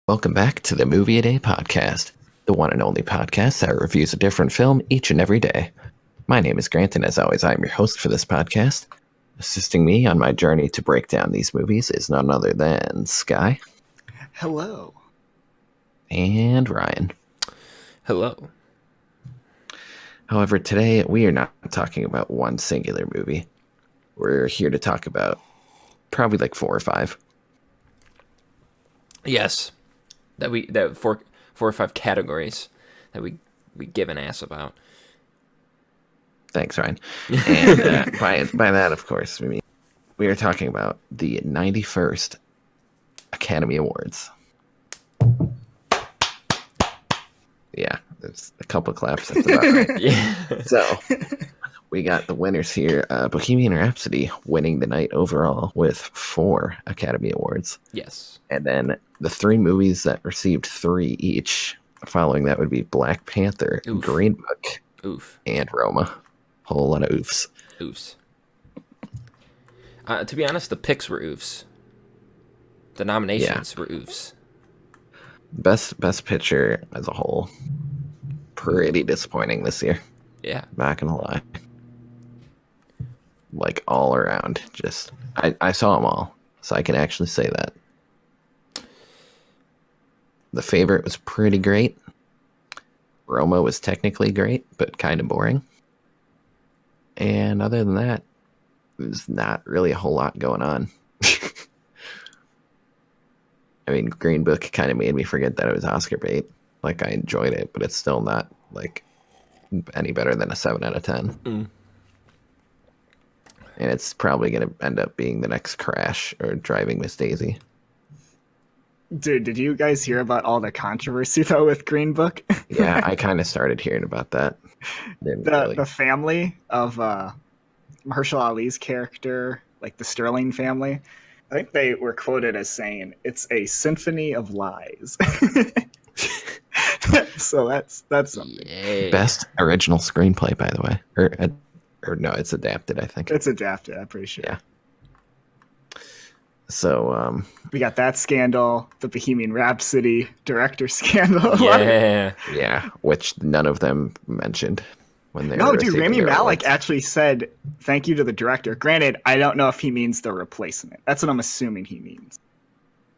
Welcome back to the Movie A Day podcast, the one and only podcast that reviews a different film each and every day. My name is Grant, and as always, I'm your host for this podcast. Assisting me on my journey to break down these movies is none other than Sky. Hello. And Ryan. Hello. However, today we are not talking about one singular movie. We're here to talk about probably like 4 or 5. Yes, that four or 5 categories that we give an ass about. Thanks, Ryan. And by that, of course, we are talking about the 91st Academy Awards. Yeah, there's a couple claps. That's about right. Yeah. So we got the winners here. Bohemian Rhapsody winning the night overall with 4 Academy Awards. Yes. And then the 3 movies that received 3 each following that would be Black Panther, Oof. Green Book, Oof. and Roma. Whole lot of oofs. Oofs. To be honest, the picks were oofs. The nominations were oofs. Best picture as a whole. Pretty disappointing this year. Yeah. Not gonna lie. Like all around. Just I saw them all, so I can actually say that. The Favorite was pretty great. Roma was technically great, but kind of boring. And other than that, there's not really a whole lot going on. I mean, Green Book kind of made me forget that it was Oscar bait. Like, I enjoyed it, but it's still not, like, any better than a 7 out of 10. Mm. And it's probably going to end up being the next Crash or Driving Miss Daisy. Dude, did you guys hear about all the controversy, though, with Green Book? Yeah, I kind of started hearing about that. The family of Mahershala Ali's character, like the Sterling family, I think they were quoted as saying, it's a symphony of lies. So that's something. Yay. Best original screenplay, by the way. Or no, it's adapted, I think. It's adapted, I'm pretty sure. Yeah. So, We got that scandal, the Bohemian Rhapsody director scandal. Yeah. yeah, which none of them mentioned when they No, were dude, receiving Rami their Malek awards. actually said thank you to the director. Granted, I don't know if he means the replacement. That's what I'm assuming he means.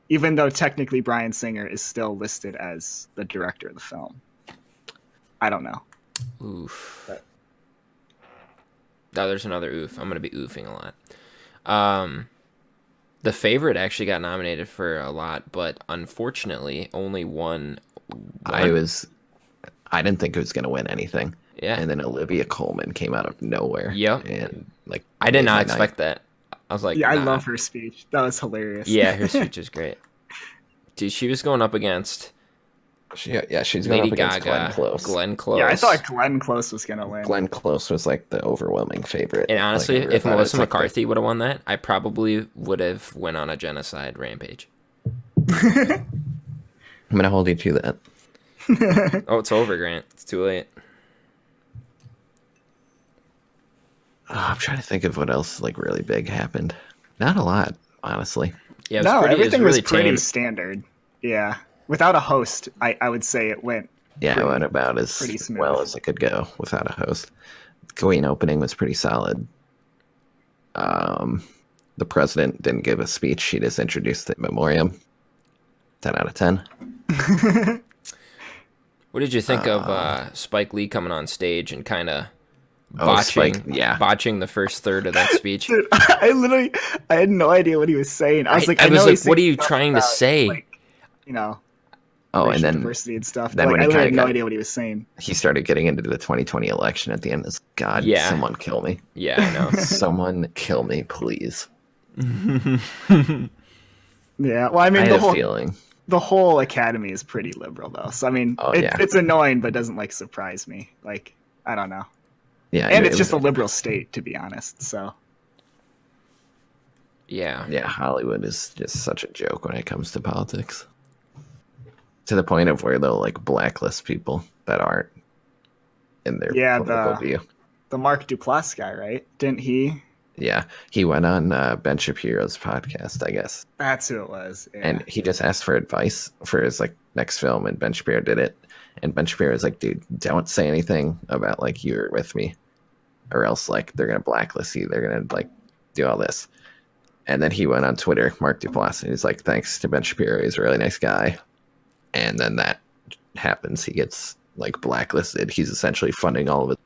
Even though technically Bryan Singer is still listed as the director of the film. I don't know. Oof. Oh, there's another oof. I'm going to be oofing a lot. The Favorite actually got nominated for a lot, but unfortunately only won one. I didn't think it was going to win anything. Yeah. And then Olivia Colman came out of nowhere. Yep. And like I did made not my expect that. I was like, Yeah, I nah. love her speech. That was hilarious. Yeah, her speech is great. Dude, she was going up against she's going Lady up against Gaga, Glenn Close. Glenn Close. Yeah, I thought Glenn Close was going to win. Glenn Close was like the overwhelming favorite. And honestly, Like, if thought it Melissa was, like, McCarthy would have won that, I probably would have went on a genocide rampage. I'm going to hold you to that. Oh, it's over, Grant. It's too late. I'm trying to think of what else like really big happened. Not a lot, honestly. Yeah, it was No, pretty, everything it was was really pretty tame. standard. Yeah. Without a host, I would say it went. Yeah, Pretty- it went about as pretty smooth. well as it could go without a host. The Queen opening was pretty solid. The president didn't give a speech. She just introduced the memoriam. 10 out of 10. What did you think of Spike Lee coming on stage and kind of botching, botching the first third of that speech? Dude, I had no idea what he was saying. I was like, I was know like, he's what are saying you stuff trying to about, say? like, you know, Oh, and racial then diversity and stuff. then But, when like, he I really kinda had no got- idea what he was saying. he started getting into the 2020 election at the end. God, Yeah. someone kill me. Yeah, I know. Someone kill me, please. Yeah, well, I mean, I the had a whole feeling. the whole academy is pretty liberal, though. So I mean, Oh, yeah. it's annoying, but doesn't like surprise me. Like, I don't know. Yeah, And it it's just a was- liberal state, to be honest. So Yeah. Yeah, Hollywood is just such a joke when it comes to politics. To the point of where they'll like blacklist people that aren't in their Yeah, political view. the Mark Duplass guy, right? Didn't he Yeah, he went on Ben Shapiro's podcast, I guess, That's who it was. Yeah. and he just asked for advice for his like next film, and Ben Shapiro did it. And Ben Shapiro was like, "Dude, don't say anything about like you're with me, or else like they're gonna blacklist you. They're gonna like do all this." And then he went on Twitter, Mark Duplass, and he's like, "Thanks to Ben Shapiro, he's a really nice guy." And then that happens. He gets like blacklisted. He's essentially funding all of it.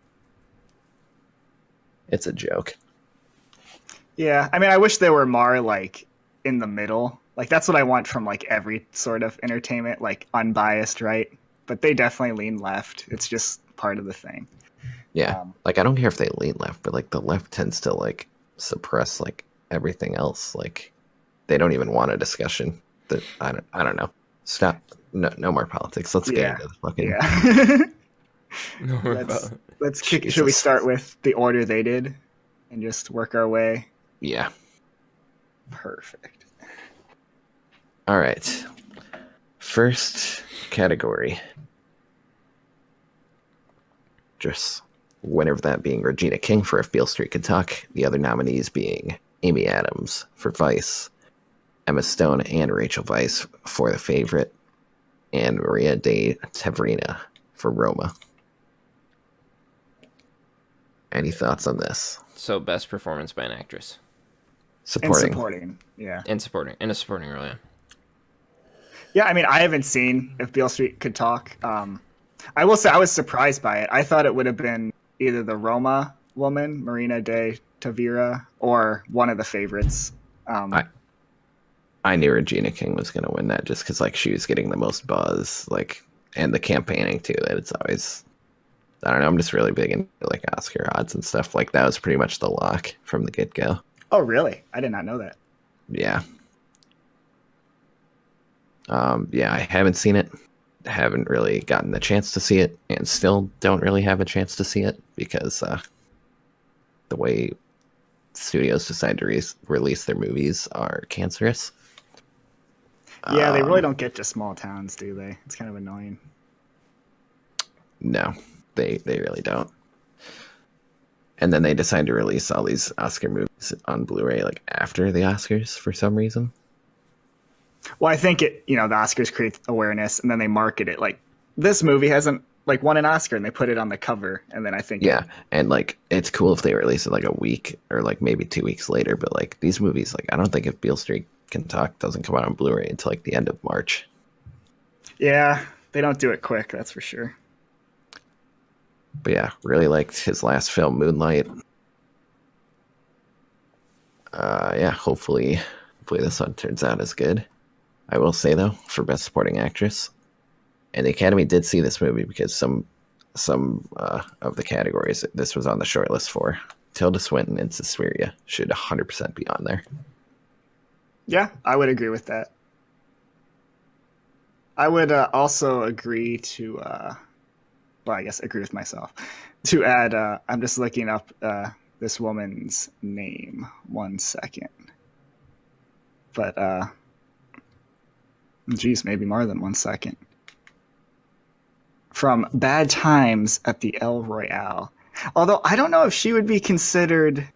It's a joke. Yeah, I mean, I wish they were more like in the middle. Like that's what I want from like every sort of entertainment, like unbiased, right? But they definitely lean left. It's just part of the thing. Yeah, like I don't care if they lean left, but like the left tends to like suppress like everything else. Like they don't even want a discussion. That I don't know. Stop. No more politics. Let's get into the fucking. Yeah. No, let's kick. Jesus. Should we start with the order they did, and just work our way? Yeah. Perfect. All right. First category. Just winner of that being Regina King for If Beale Street Could Talk. The other nominees being Amy Adams for Vice, Emma Stone and Rachel Weisz for The Favorite, and Maria de Taverna for Roma. Any thoughts on this? So best performance by an actress Supporting. And supporting. Yeah. and supporting in a supporting role. Yeah. Yeah, I mean, I haven't seen If Beale Street Could Talk. I will say I was surprised by it. I thought it would have been either the Roma woman, Marina de Tavira, or one of the favorites. I knew Regina King was going to win that just because like she was getting the most buzz, like, and the campaigning too. That it's always, I don't know. I'm just really big into like Oscar odds and stuff. Like that was pretty much the lock from the get go. Oh, really? I did not know that. Yeah. Yeah, I haven't seen it. Haven't really gotten the chance to see it, and still don't really have a chance to see it because the way studios decide to release their movies are cancerous. Yeah, they really don't get to small towns, do they? It's kind of annoying. No, they really don't. And then they decide to release all these Oscar movies on Blu-ray like after the Oscars for some reason. Well, I think the Oscars create awareness, and then they market it like this movie hasn't like won an Oscar, and they put it on the cover, and then I think Yeah, and like it's cool if they release it like a week or like maybe 2 weeks later, but like these movies, like I don't think If Beale Street Can Talk doesn't come out on Blu-ray until like the end of March. Yeah, they don't do it quick, that's for sure. But yeah, really liked his last film, Moonlight. Yeah, hopefully this one turns out as good. I will say though, for Best Supporting Actress, and the Academy did see this movie because some of the categories this was on the short list for. Tilda Swinton and Suspiria should 100% be on there. Yeah, I would agree with that. I would also agree to, well, I guess agree with myself, to add, I'm just looking up this woman's name. 1 second. But, geez, maybe more than 1 second. From Bad Times at the El Royale. Although I don't know if she would be considered.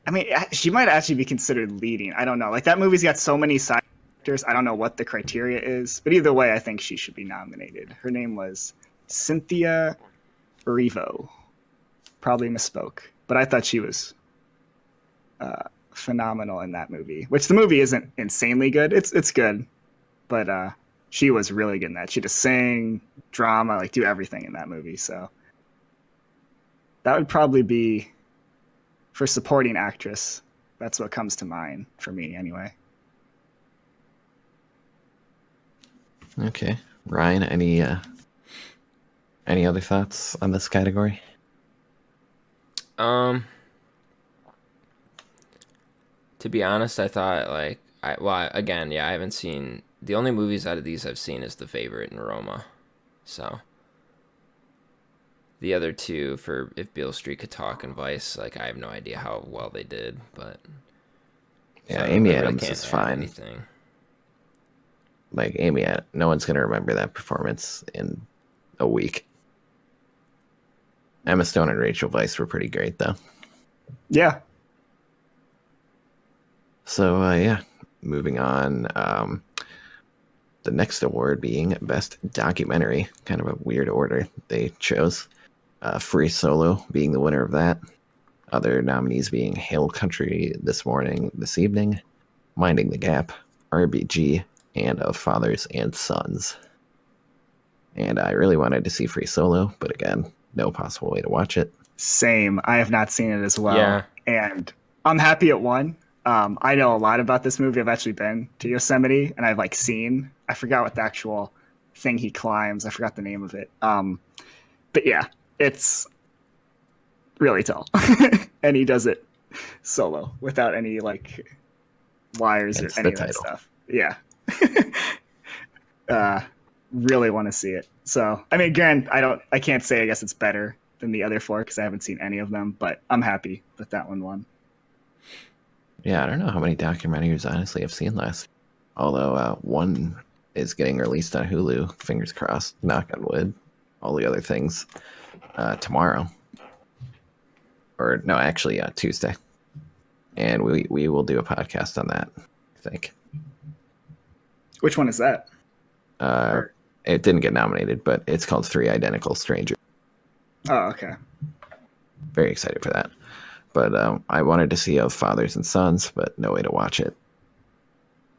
I mean, she might actually be considered leading. I don't know. Like that movie's got so many side actors. I don't know what the criteria is, but either way, I think she should be nominated. Her name was Cynthia Erivo. Probably misspoke, but I thought she was phenomenal in that movie. Which the movie isn't insanely good. It's good, but she was really good in that. She just sing, drama, like do everything in that movie. So that would probably be for supporting actress. That's what comes to mind for me, anyway. Okay, Ryan, any other thoughts on this category? To be honest, I thought again, I haven't seen the only movies out of these I've seen is The Favorite and Roma, so the other two for If Beale Street Could Talk and Vice, like I have no idea how well they did, but Yeah, so Amy I really Adams can't is add fine. anything. Like no one's gonna remember that performance in a week. Emma Stone and Rachel Weisz were pretty great though. Yeah. So yeah, moving on. The next award being Best Documentary. Kind of a weird order they chose. Free Solo being the winner of that. Other nominees being Hail Country This Morning, This Evening, Minding the Gap, RBG, and Of Fathers and Sons. And I really wanted to see Free Solo, but again, no possible way to watch it. Same. I have not seen it as well. Yeah. And I'm happy it won. I know a lot about this movie. I've actually been to Yosemite and I've like seen, I forgot what the actual thing he climbs. I forgot the name of it. But yeah, it's really tall. And he does it solo without any like wires Hence or any the of that title. stuff. Yeah. Really want to see it. So, I mean, again, I can't say, I guess it's better than the other four because I haven't seen any of them, but I'm happy that that one won. Yeah, I don't know how many documentaries honestly I've seen last. Although one is getting released on Hulu, fingers crossed, knock on wood. All the other things tomorrow. Or no, actually Tuesday. And we will do a podcast on that, I think. Which one is that? It didn't get nominated, but it's called Three Identical Strangers. Oh, okay. Very excited for that. But I wanted to see Of Fathers and Sons, but no way to watch it.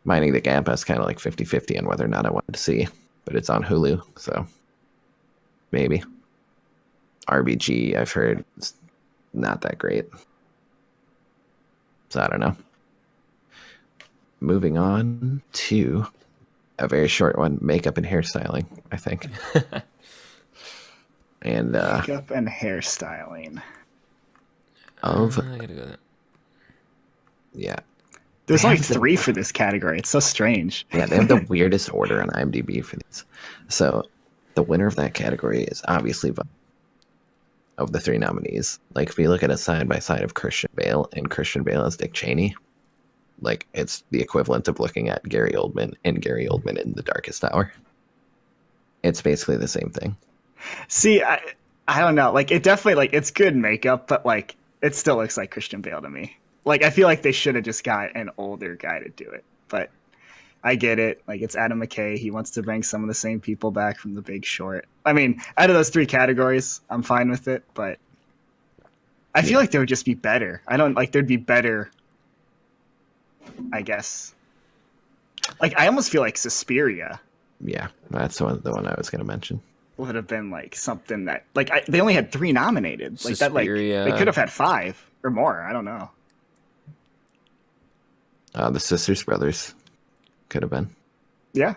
Minding the Gap, I was kind of like 50-50 on whether or not I wanted to see, but it's on Hulu, so maybe. RBG, I've heard, it's not that great. So I don't know. Moving on to a very short one, makeup and hairstyling, I think. And Makeup and hairstyling. I gotta go there. yeah. There's They only have the- 3 for this category. It's so strange. Yeah, they have the weirdest order on IMDb for these. So the winner of that category is obviously of the 3 nominees. Like if you look at a side by side of Christian Bale and Christian Bale as Dick Cheney, like it's the equivalent of looking at Gary Oldman and Gary Oldman in The Darkest Hour. It's basically the same thing. See, I don't know. Like, it definitely, like, it's good makeup, but, like, it still looks like Christian Bale to me. Like, I feel like they should have just got an older guy to do it. But I get it. Like, it's Adam McKay. He wants to bring some of the same people back from The Big Short. I mean, out of those 3 categories, I'm fine with it, but I feel like they would just be better. I don't, like, there'd be better, I guess. Like, I almost feel like Suspiria Yeah, that's the one I was going to mention. would have been like something that like they only had 3 nominated. Like that, like Suspiria. they could have had 5 or more. I don't know. The Sisters Brothers could have been. Yeah,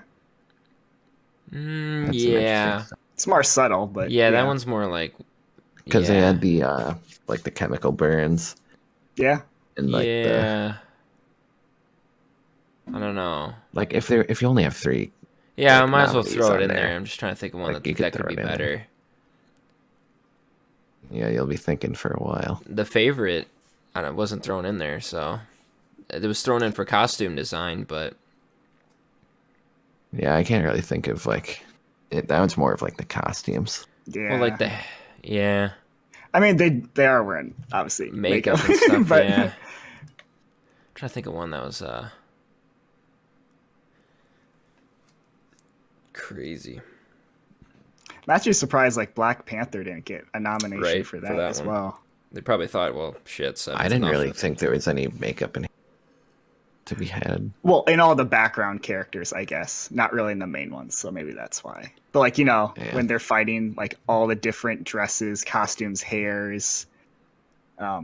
That's some Yeah. interesting it's more subtle, but Yeah, that one's more like. because they yeah. had the like the chemical burns yeah. and like the Yeah. I don't know. like if you only have 3, Yeah, I like, might as well nominees throw it on in there. there. I'm just trying to think of one Like, you could that could throw be it in there. better. yeah, you'll be thinking for a while. The Favorite, I don't, wasn't thrown in there, so it was thrown in for costume design, but Yeah, I can't really think of like that one's more of like the costumes. Yeah. well, like yeah, I mean, they are wearing obviously makeup and stuff. but Yeah, I'm trying to think of one that was crazy. I'm actually surprised like Black Panther didn't get a nomination Right, for for that, that as one. well. They probably thought, well, shit. So I didn't really think there was any makeup in to be had. Well, in all the background characters, I guess, not really in the main ones, so maybe that's why. But like, you know, Yeah. when they're fighting, like all the different dresses, costumes, hairs, I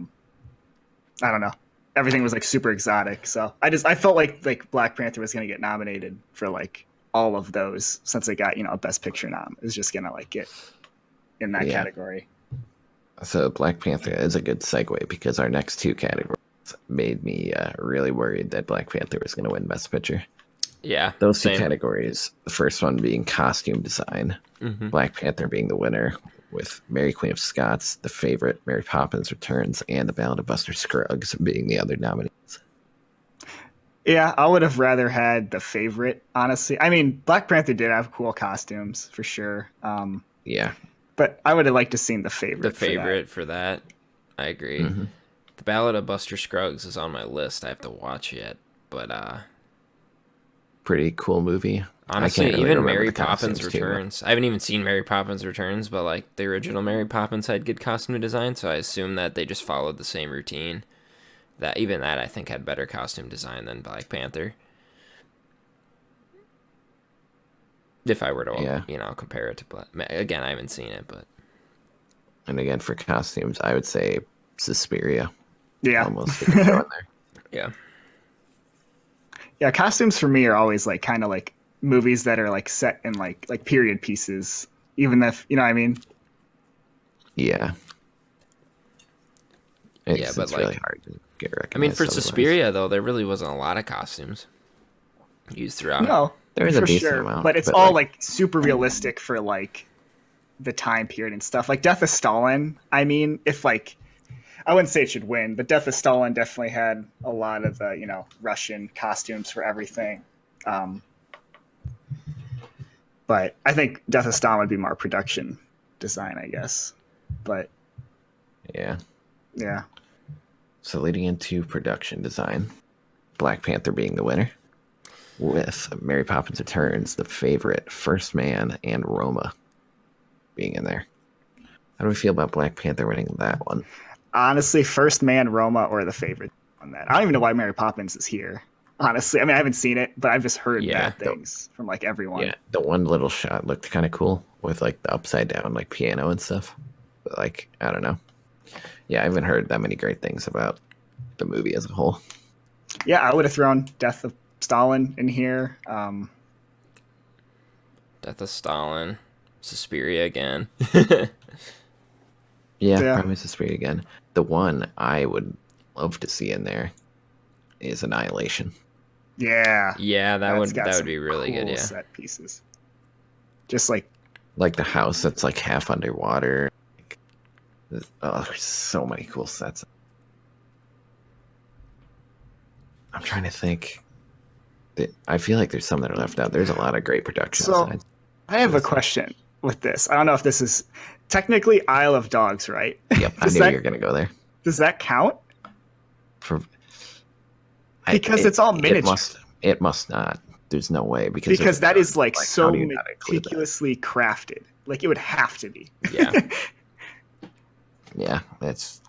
don't know, everything was like super exotic. So I felt like Black Panther was gonna get nominated for like all of those since it got, you know, a Best Picture nom. It was just gonna like get in that Yeah. category. So Black Panther is a good segue because our next 2 categories made me really worried that Black Panther was going to win Best Picture. Yeah, Those 2 same. categories, the first one being costume design, Mhm. Black Panther being the winner, with Mary Queen of Scots, The Favorite, Mary Poppins Returns, and The Ballad of Buster Scruggs being the other nominees. Yeah, I would have rather had The Favorite, honestly. I mean, Black Panther did have cool costumes for sure. Yeah. But I would have liked to seen The Favorite. The for that. Favorite for that. I agree. Mhm. Ballad of Buster Scruggs is on my list. I have to watch it, but Pretty cool movie. honestly, I can't really even remember Mary the Poppins costumes too much. Returns. I haven't even seen Mary Poppins Returns, but like the original Mary Poppins had good costume design, so I assume that they just followed the same routine. That even that I think had better costume design than Black Panther. If I were to, Yeah. compare it to Black. Again, I haven't seen it, but And again, for costumes, I would say Suspiria. Yeah. Almost a good throw in there. yeah, Yeah, costumes for me are always like kind of like movies that are like set in like period pieces, even if you know what I mean. Yeah. Yeah, but it's like- really hard to get recognized. I mean, for otherwise. Suspiria though, there really wasn't a lot of costumes used throughout. No, There is a for decent sure, amount, but it's but, all like- like super realistic for like the time period and stuff. Like Death of Stalin. I mean, if like I wouldn't say it should win, but Death of Stalin definitely had a lot of the Russian costumes for everything. But I think Death of Stalin would be more production design, I guess. But Yeah. yeah, So leading into production design, Black Panther being the winner, with Mary Poppins Returns, The Favorite, First Man, and Roma being in there. How do we feel about Black Panther winning that one? honestly, First Man, Roma, or The Favorite on that. I don't even know why Mary Poppins is here. Honestly, I mean, I haven't seen it, but I've just heard Yeah, bad things from like everyone. Yeah, the one little shot looked kind of cool with like the upside down like piano and stuff. But like, I don't know. Yeah, I haven't heard that many great things about the movie as a whole. Yeah, I would have thrown Death of Stalin in here. Death of Stalin, Suspiria again. Yeah, Yeah. probably Suspiria again. The one I would love to see in there is Annihilation. Yeah, Yeah, that that's got would some be really good. cool Yeah, set pieces. Just like Like the house that's like half underwater. There's so many cool sets. I'm trying to think. I feel like there's some that are left out. There's a lot of great production So- designs. I have a question with this. I don't know if this is technically Isle of Dogs, right? Yep, I Does knew that- you were gonna go there. Does that count? For Because it's all miniature. It must not. There's no way because Because if that it is does, like how so do you not include that? meticulously crafted. Like it would have to be. yeah. Yeah, that's.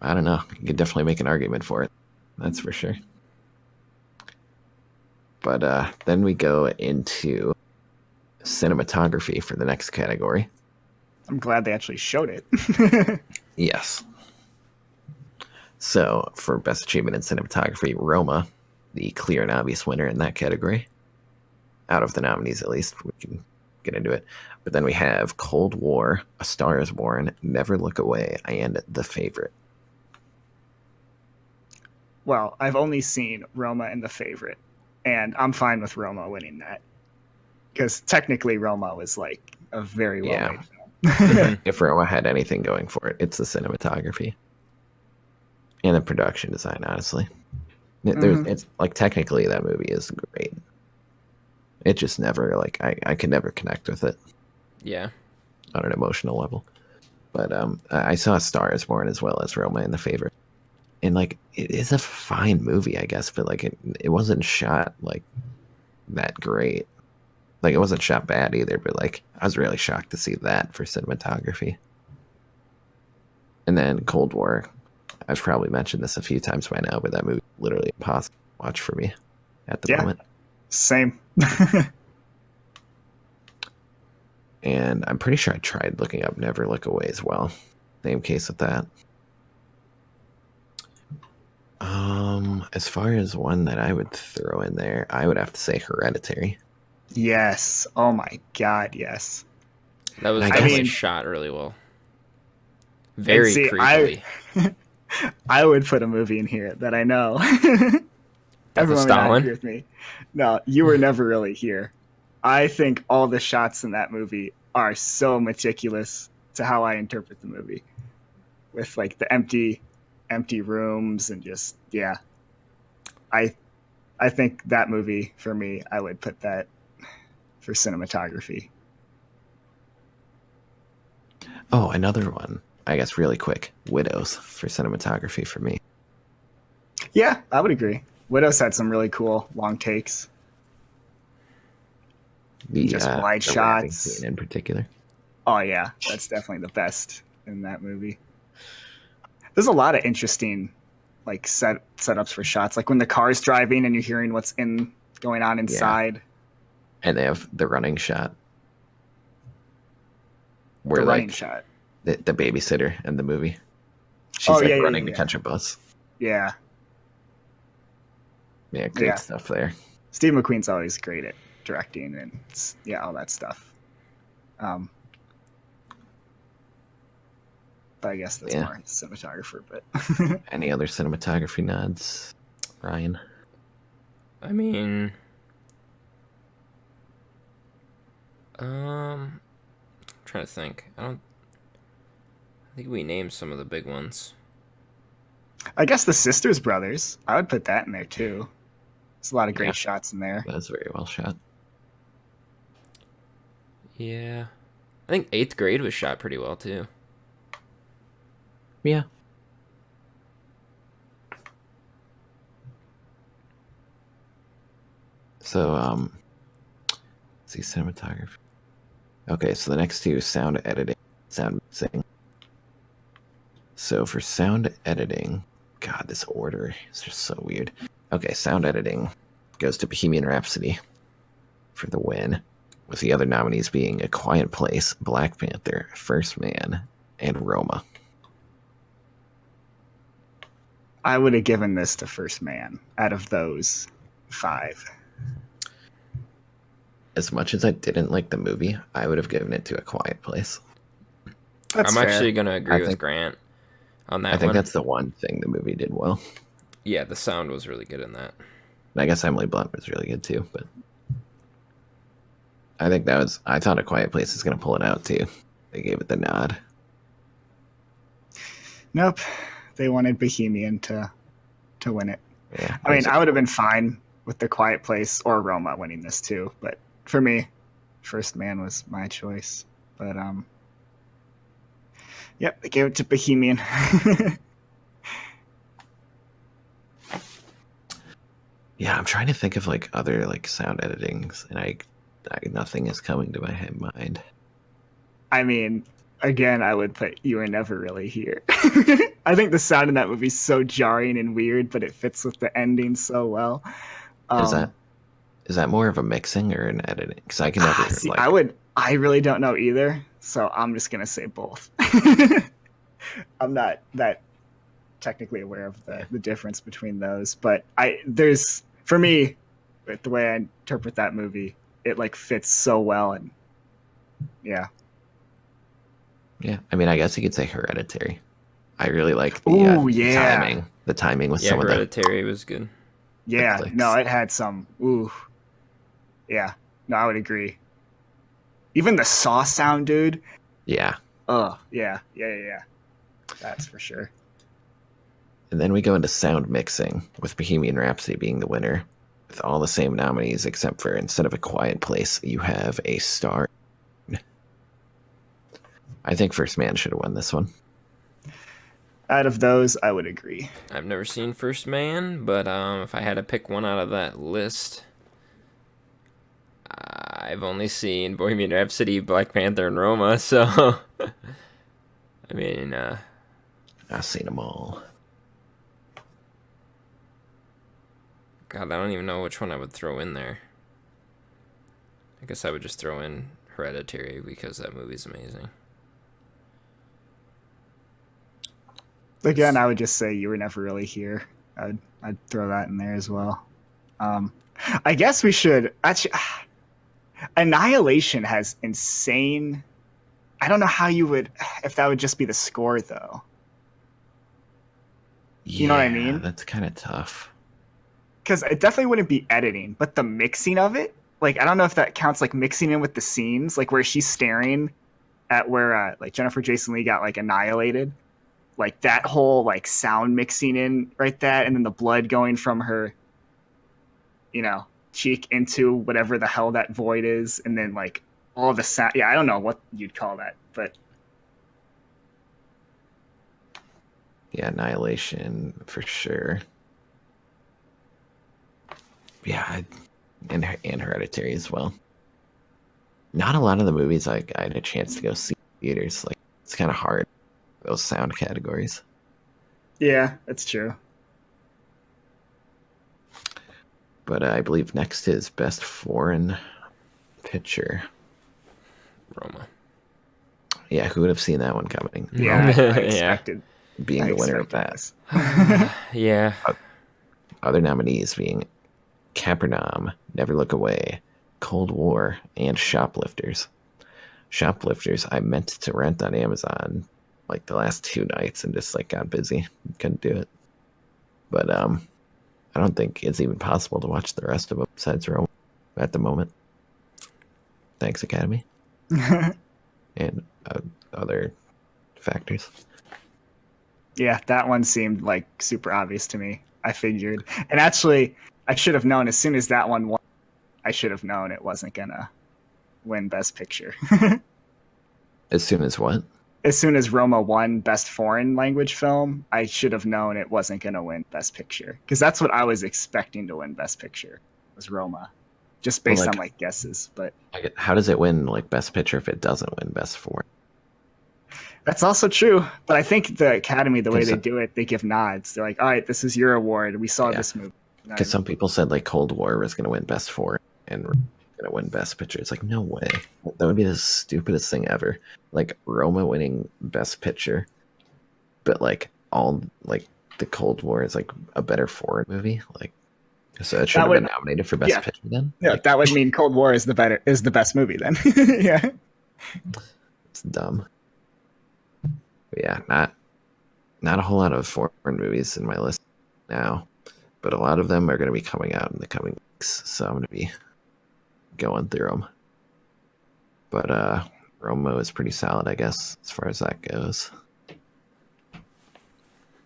I don't know. You could definitely make an argument for it. That's for sure. But then we go into cinematography for the next category. I'm glad they actually showed it. Yes. So for best achievement in cinematography, Roma, the clear and obvious winner in that category. Out of the nominees, at least, we can get into it. But then we have Cold War, A Star Is Born, Never Look Away, and The Favorite. Well, I've only seen Roma and The Favorite, and I'm fine with Roma winning that. Because technically Roma was like a very well made film. If Roma had anything going for it, it's the cinematography and the production design. Honestly, it's like technically that movie is great. It just never like I could never connect with it Yeah. on an emotional level. But I saw A Star Is Born as well as Roma and The Favorite, and like it is a fine movie, I guess, but like it wasn't shot like that great. Like it wasn't shot bad either, but like I was really shocked to see that for cinematography. And then Cold War, I've probably mentioned this a few times by now, but that movie literally impossible to watch for me at the Yeah. moment. Same. And I'm pretty sure I tried looking up Never Look Away as well. Same case with that. As far as one that I would throw in there, I would have to say Hereditary. Yes. Oh my God. Yes. That was I definitely mean- shot really well. Very see, creepily. I would put a movie in here that I know. Everyone would not Stalin? agree with me. No, you were never really here. I think all the shots in that movie are so meticulous to how I interpret the movie, with like the empty rooms and just yeah. I think that movie for me, I would put that for cinematography. Oh, another one. I guess really quick, Widows for cinematography for me. Yeah, I would agree. Widows had some really cool long takes. Just wide The rapping shots. scene in particular. Oh yeah, that's definitely the best in that movie. There's a lot of interesting like setups for shots, like when the car's driving and you're hearing what's going on inside. And they have the running shot. The Where running like shot. the babysitter in the movie. She's running to yeah. catch a bus. Yeah. Yeah, great Yeah. stuff there. Steve McQueen's always great at directing and all that stuff. But I guess that's more cinematographer. But any other cinematography nods, Ryan? I mean, trying to think. I think we named some of the big ones. I guess the Sisters Brothers. I would put that in there too. There's a lot of great shots in there. That's very well shot. Yeah. I think 8th Grade was shot pretty well too. Yeah. So, let's see, cinematography. Okay, so the next two, sound editing, sound mixing. So for sound editing, God, this order is just so weird. Okay, sound editing goes to Bohemian Rhapsody for the win, with the other nominees being A Quiet Place, Black Panther, First Man, and Roma. I would have given this to First Man out of those 5. As much as I didn't like the movie, I would have given it to A Quiet Place. That's I'm fair. actually going to agree with Grant on that one. I think that's the one thing the movie did well. Yeah, the sound was really good in that. And I guess Emily Blunt was really good too, but I thought A Quiet Place was going to pull it out too. They gave it the nod. Nope. They wanted Bohemian to win it. Yeah, I mean, I would have been fine with The Quiet Place or Roma winning this too, but for me, First Man was my choice. But yep, they gave it to Bohemian. Yeah, I'm trying to think of like other like sound editings, and I nothing is coming to my mind. I mean, again, I would put You Were Never Really Here. I think the sound in that movie is so jarring and weird, but it fits with the ending so well. Is that more of a mixing or an editing? Because I can never see, I really don't know either, so I'm just gonna say both. I'm not that technically aware of the difference between those, but for me, with the way I interpret that movie, it like fits so well, and yeah. Yeah, I mean, I guess you could say Hereditary. I really like the timing. The timing was some of the... Hereditary was good. Yeah, no, it had some... Ooh. Yeah, no, I would agree. Even the saw sound, dude. Yeah. Oh, yeah. That's for sure. And then we go into sound mixing, with Bohemian Rhapsody being the winner, with all the same nominees, except for instead of A Quiet Place, you have A Star. I think First Man should have won this one. Out of those, I would agree. I've never seen First Man, but if I had to pick one out of that list, I've only seen Bohemian Rhapsody, Black Panther, and Roma, so... I mean... I've seen them all. God, I don't even know which one I would throw in there. I guess I would just throw in Hereditary, because that movie's amazing. Again, I would just say You Were Never Really Here. I'd throw that in there as well. I guess we should actually. Annihilation has insane. I don't know how you would, if that would just be the score though. You know what I mean? That's kind of tough. Because it definitely wouldn't be editing, but the mixing of it, like I don't know if that counts like mixing in with the scenes, like where she's staring at where like Jennifer Jason Leigh got like annihilated. Like that whole like sound mixing in right that, and then the blood going from her, cheek into whatever the hell that void is, and then like all the sound. Yeah, I don't know what you'd call that, but Yeah, Annihilation for sure. Yeah, and Hereditary as well. Not a lot of the movies I had a chance to go see in theaters. Like it's kind of hard those sound categories. Yeah, that's true. But I believe next is best foreign picture. Roma. Yeah, who would have seen that one coming? Yeah, Roma I Yeah. expected. being I the winner of expected that. this. Yeah. Other nominees being Capernaum, Never Look Away, Cold War, and Shoplifters. Shoplifters, I meant to rent on Amazon like the last 2 nights and just like got busy, couldn't do it. But I don't think it's even possible to watch the rest of them besides Rome at the moment. Thanks, Academy, and other factors. Yeah, that one seemed like super obvious to me. I figured. And actually, I should have known as soon as that one won, I should have known it wasn't going to win Best Picture. As soon as what? As soon as Roma won Best Foreign Language Film, I should have known it wasn't going to win Best Picture. Because that's what I was expecting to win Best Picture, was Roma. Just based on like guesses. But How does it win like Best Picture if it doesn't win Best Foreign? that's also true. But I think the Academy, the way they Because- do it, they give nods. They're like, all right, this is your award. We saw Yeah. this movie. Because some people said like Cold War was going to win Best Foreign and going to win Best Picture. It's like, no way. That would be the stupidest thing ever. Like Roma winning Best Picture, but like all like the Cold War is like a better foreign movie. Like, so it should have been nominated for Best yeah. Picture then. Yeah, Like, that would mean Cold War is the best movie then. Yeah. it's dumb. But yeah, not a whole lot of foreign movies in my list now, but a lot of them are going to be coming out in the coming weeks, so I'm going to be going through them. But Roma is pretty solid, I guess, as far as that goes.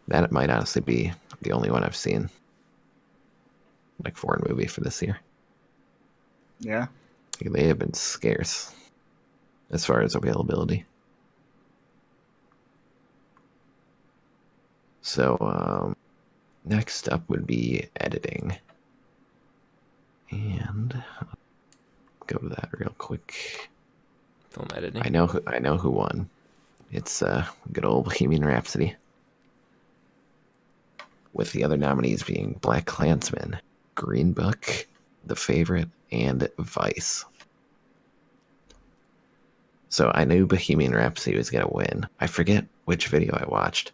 That might honestly be the only one I've seen, like foreign movie for this year. Yeah. They have been scarce as far as availability. So next up would be editing, and I'll go to that real quick. Film editing. I know who won. It's good old Bohemian Rhapsody, with the other nominees being Black Klansman, Green Book, The Favorite, and Vice. So I knew Bohemian Rhapsody was gonna win. I forget which video I watched,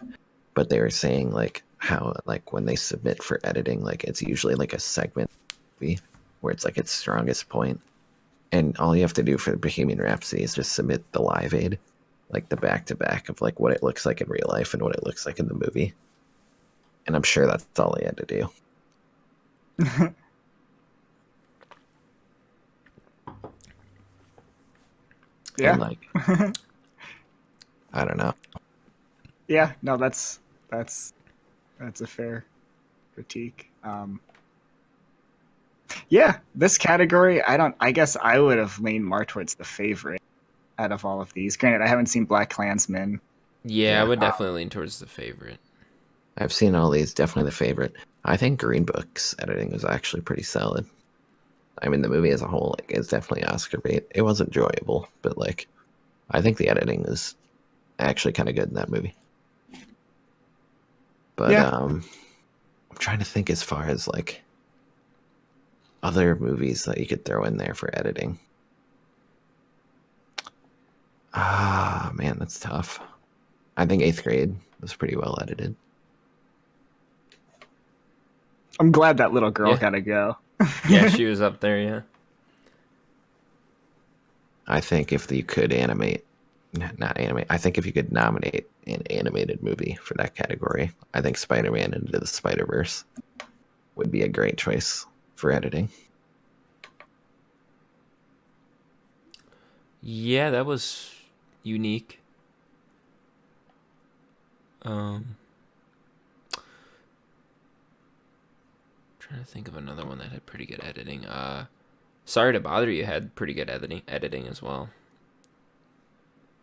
but they were saying like how like when they submit for editing, like it's usually like a segment movie where it's like its strongest point. And all you have to do for Bohemian Rhapsody is just submit the Live Aid, like the back-to-back of like what it looks like in real life and what it looks like in the movie. And I'm sure that's all they had to do. Yeah. And like, I don't know. Yeah, no, that's a fair critique. Yeah, this category, I guess I would have leaned more towards The Favorite out of all of these. Granted, I haven't seen Black Klansman. Yeah, I would definitely lean towards The Favorite. I've seen all these, definitely The Favorite. I think Green Book's editing was actually pretty solid. I mean, the movie as a whole like, is definitely Oscar bait. It was enjoyable, but like, I think the editing is actually kind of good in that movie. But Yeah. I'm trying to think as far as like other movies that you could throw in there for editing. Ah, man, that's tough. I think 8th Grade was pretty well edited. I'm glad that little girl Yeah. got to go. Yeah, she was up there, yeah. I think if you could I think if you could nominate an animated movie for that category, I think Spider-Man Into the Spider-Verse would be a great choice for editing. Yeah, that was unique. Trying to think of another one that had pretty good editing. Sorry to Bother You had pretty good editing as well.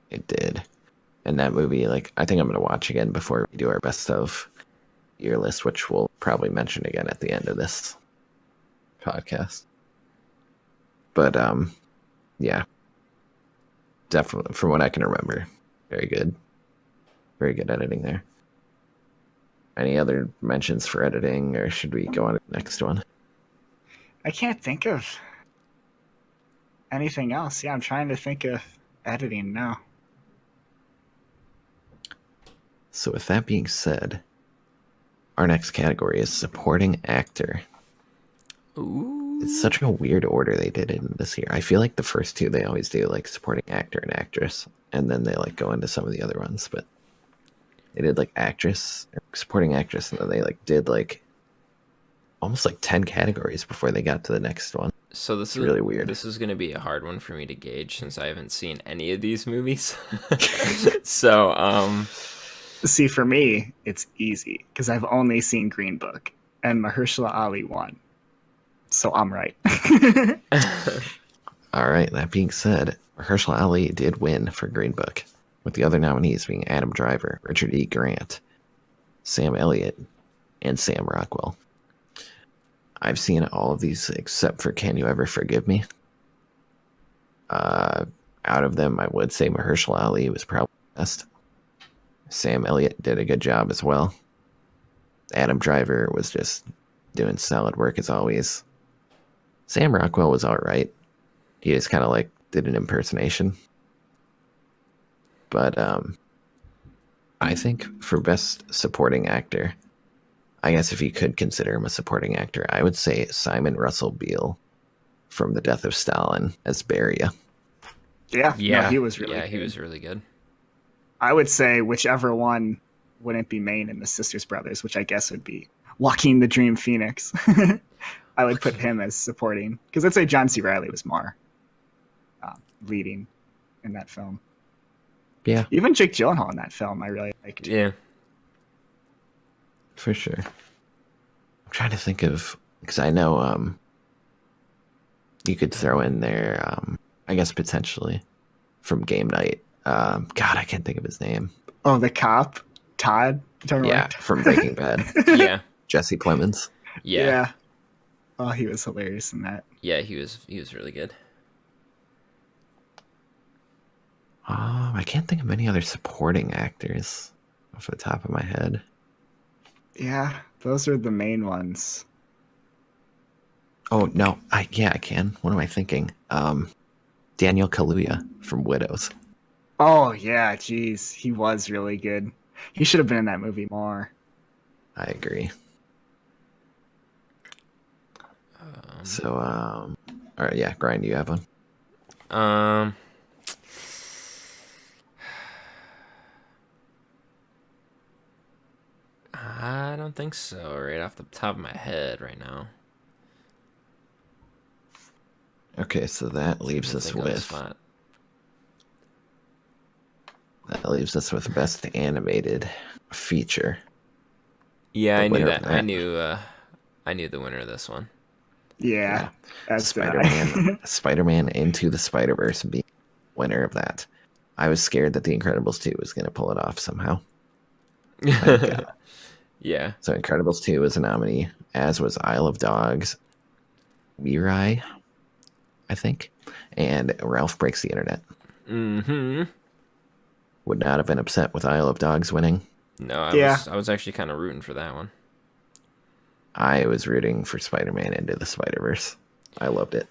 It did. And that movie, like, I think I'm gonna watch again before we do our best of year list, which we'll probably mention again at the end of this podcast. But yeah, definitely from what I can remember, very good editing there. Any other mentions for editing, or should we go on to the next one? I can't think of anything else. Yeah, I'm trying to think of editing now. So with that being said, our next category is supporting actor. Ooh. It's such a weird order they did in this year. I feel like the first two they always do like supporting actor and actress, and then they like go into some of the other ones. But they did like actress, or supporting actress, and then they like did like almost like 10 categories before they got to the next one. So this is really weird. This is going to be a hard one for me to gauge since I haven't seen any of these movies. So, See, for me, it's easy because I've only seen Green Book, and Mahershala Ali won. So I'm right. All right, that being said, Mahershala Ali did win for Green Book, with the other nominees being Adam Driver, Richard E. Grant, Sam Elliott, and Sam Rockwell. I've seen all of these except for Can You Ever Forgive Me? Out of them, I would say Mahershala Ali was probably best. Sam Elliott did a good job as well. Adam Driver was just doing solid work as always. Sam Rockwell was all right. He just kind of like did an impersonation. But I think for best supporting actor, I guess if you could consider him a supporting actor, I would say Simon Russell Beale from The Death of Stalin as Beria. Yeah, yeah, no, he was really he good. was really good. I would say whichever one wouldn't be main in the Sisters Brothers, which I guess would be Joaquin the Dream Phoenix. I would put him as supporting because I'd say John C. Reilly was more leading in that film. Yeah, Even Jake Gyllenhaal in that film, I really liked. Yeah. for sure. I'm trying to think of, because I know you could throw in there, I guess potentially from Game Night. God, I can't think of his name. Oh, the cop, Todd. Yeah, from Breaking Bad. Yeah. Jesse Plemons. Yeah. Oh, he was hilarious in that. Yeah, he was really good. I can't think of any other supporting actors off the top of my head. Yeah, those are the main ones. Oh no, I can. What am I thinking? Daniel Kaluuya from Widows. Oh yeah, geez, he was really good. He should have been in that movie more. I agree. So, all right, yeah, Brian, do you have one? I don't think so. Right off the top of my head, right now. Okay, so that leaves us with best animated feature. Yeah, The I knew winner that. of that. I knew the winner of this one. Yeah, that's Spider-Man, Spider-Man Into the Spider-Verse being winner of that. I was scared that The Incredibles 2 was going to pull it off somehow. Yeah. So Incredibles 2 was a nominee, as was Isle of Dogs, Mirai, I think, and Ralph Breaks the Internet. Mm-hmm. Would not have been upset with Isle of Dogs winning. No, I was actually kind of rooting for that one. I was rooting for Spider-Man Into the Spider-Verse. I loved it.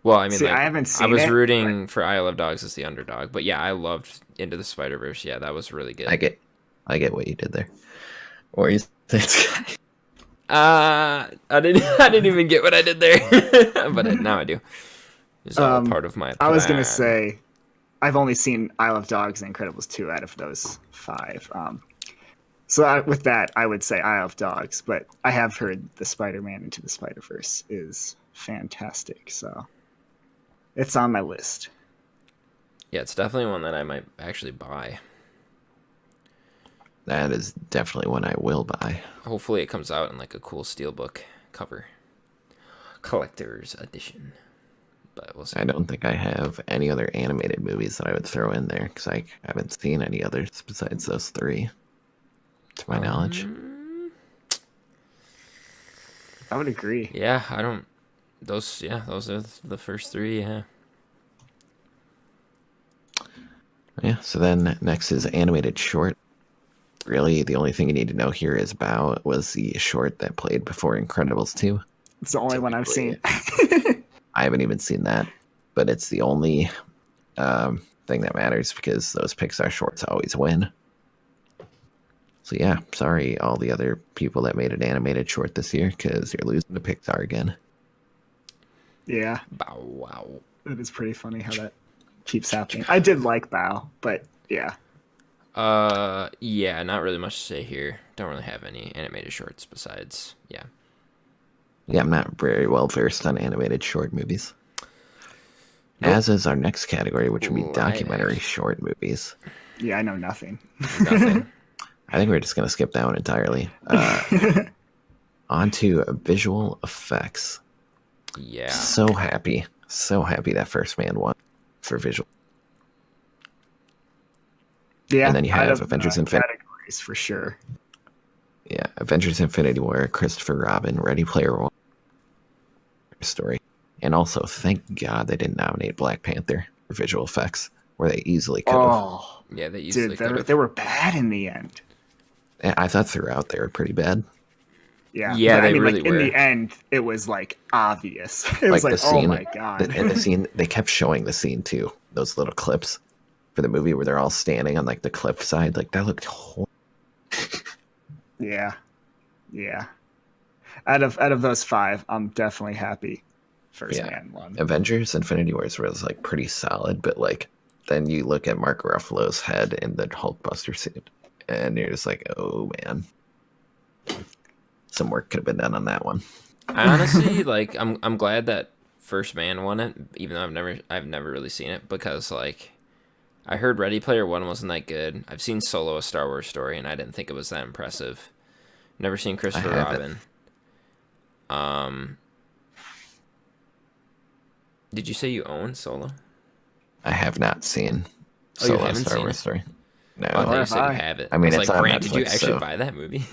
Well, I mean, See, like, I haven't seen I was it, rooting for Isle of Dogs as the underdog, but yeah, I loved Into the Spider-Verse. Yeah, that was really good. I get what you did there. Or you think I didn't even get what I did there, but now I do. It's all part of my plan. I was gonna say, I've only seen Isle of Dogs and Incredibles 2 out of those 5. With that, I would say Isle of Dogs, but I have heard the Spider-Man Into the Spider-Verse is fantastic, so it's on my list. Yeah, it's definitely one that I might actually buy. that is definitely one I will buy. Hopefully it comes out in like a cool steelbook cover. Collector's edition. but we'll see. I don't think I have any other animated movies that I would throw in there because I haven't seen any others besides those three, to my knowledge. I would agree. Yeah, I don't. Those are the first three. Yeah. Yeah, so then next is animated short. Really, the only thing you need to know here is Bao was the short that played before Incredibles 2. It's the only one I've seen. I haven't even seen that, but it's the only thing that matters because those Pixar shorts always win. So yeah, sorry all the other people that made an animated short this year because you're losing to Pixar again. Yeah, Bow wow. that is pretty funny how that keeps happening. I did like Bao, but yeah. Yeah, not really much to say here. Don't really have any animated shorts besides, yeah. Yeah, I'm not very well versed on animated short movies. Nope. As is our next category, which would be Ooh, documentary short movies. Yeah, I know nothing. Nothing. I think we're just going to skip that one entirely. On to visual effects. Yeah. So happy that First Man won for visual. Yeah, And then you out have of Avengers the Infinity. categories for sure. Yeah, Avengers Infinity War, Christopher Robin, Ready Player One story. And also, thank God they didn't nominate Black Panther for visual effects, where they easily could have. Oh, Yeah, they usually dude, they were bad in the end. I thought throughout they were pretty bad. Yeah, Yeah, but they I mean, really like in were. the end, it was like obvious. It was Like like, the oh scene, my god. and the scene, they kept showing the scene too. Those little clips for the movie where they're all standing on like the cliff side. Like that looked horrible. Yeah, yeah. Out of those five, I'm definitely happy First Yeah. Man won. Avengers Infinity Wars was like pretty solid, but like then you look at Mark Ruffalo's head in the Hulkbuster suit, and you're just like, oh man, some work could have been done on that one. Honestly, like I'm glad that First Man won it, even though I've never really seen it, because like I heard Ready Player One wasn't that good. I've seen Solo: A Star Wars Story, and I didn't think it was that impressive. Never seen Christopher haven't. Robin. Did you say you own Solo? I have not seen Oh, you Solo: haven't Star seen Wars it? Story. No, Oh, I thought you have said you I. have it. I mean, was it's like, on Grant, did you Netflix, actually so- buy that movie?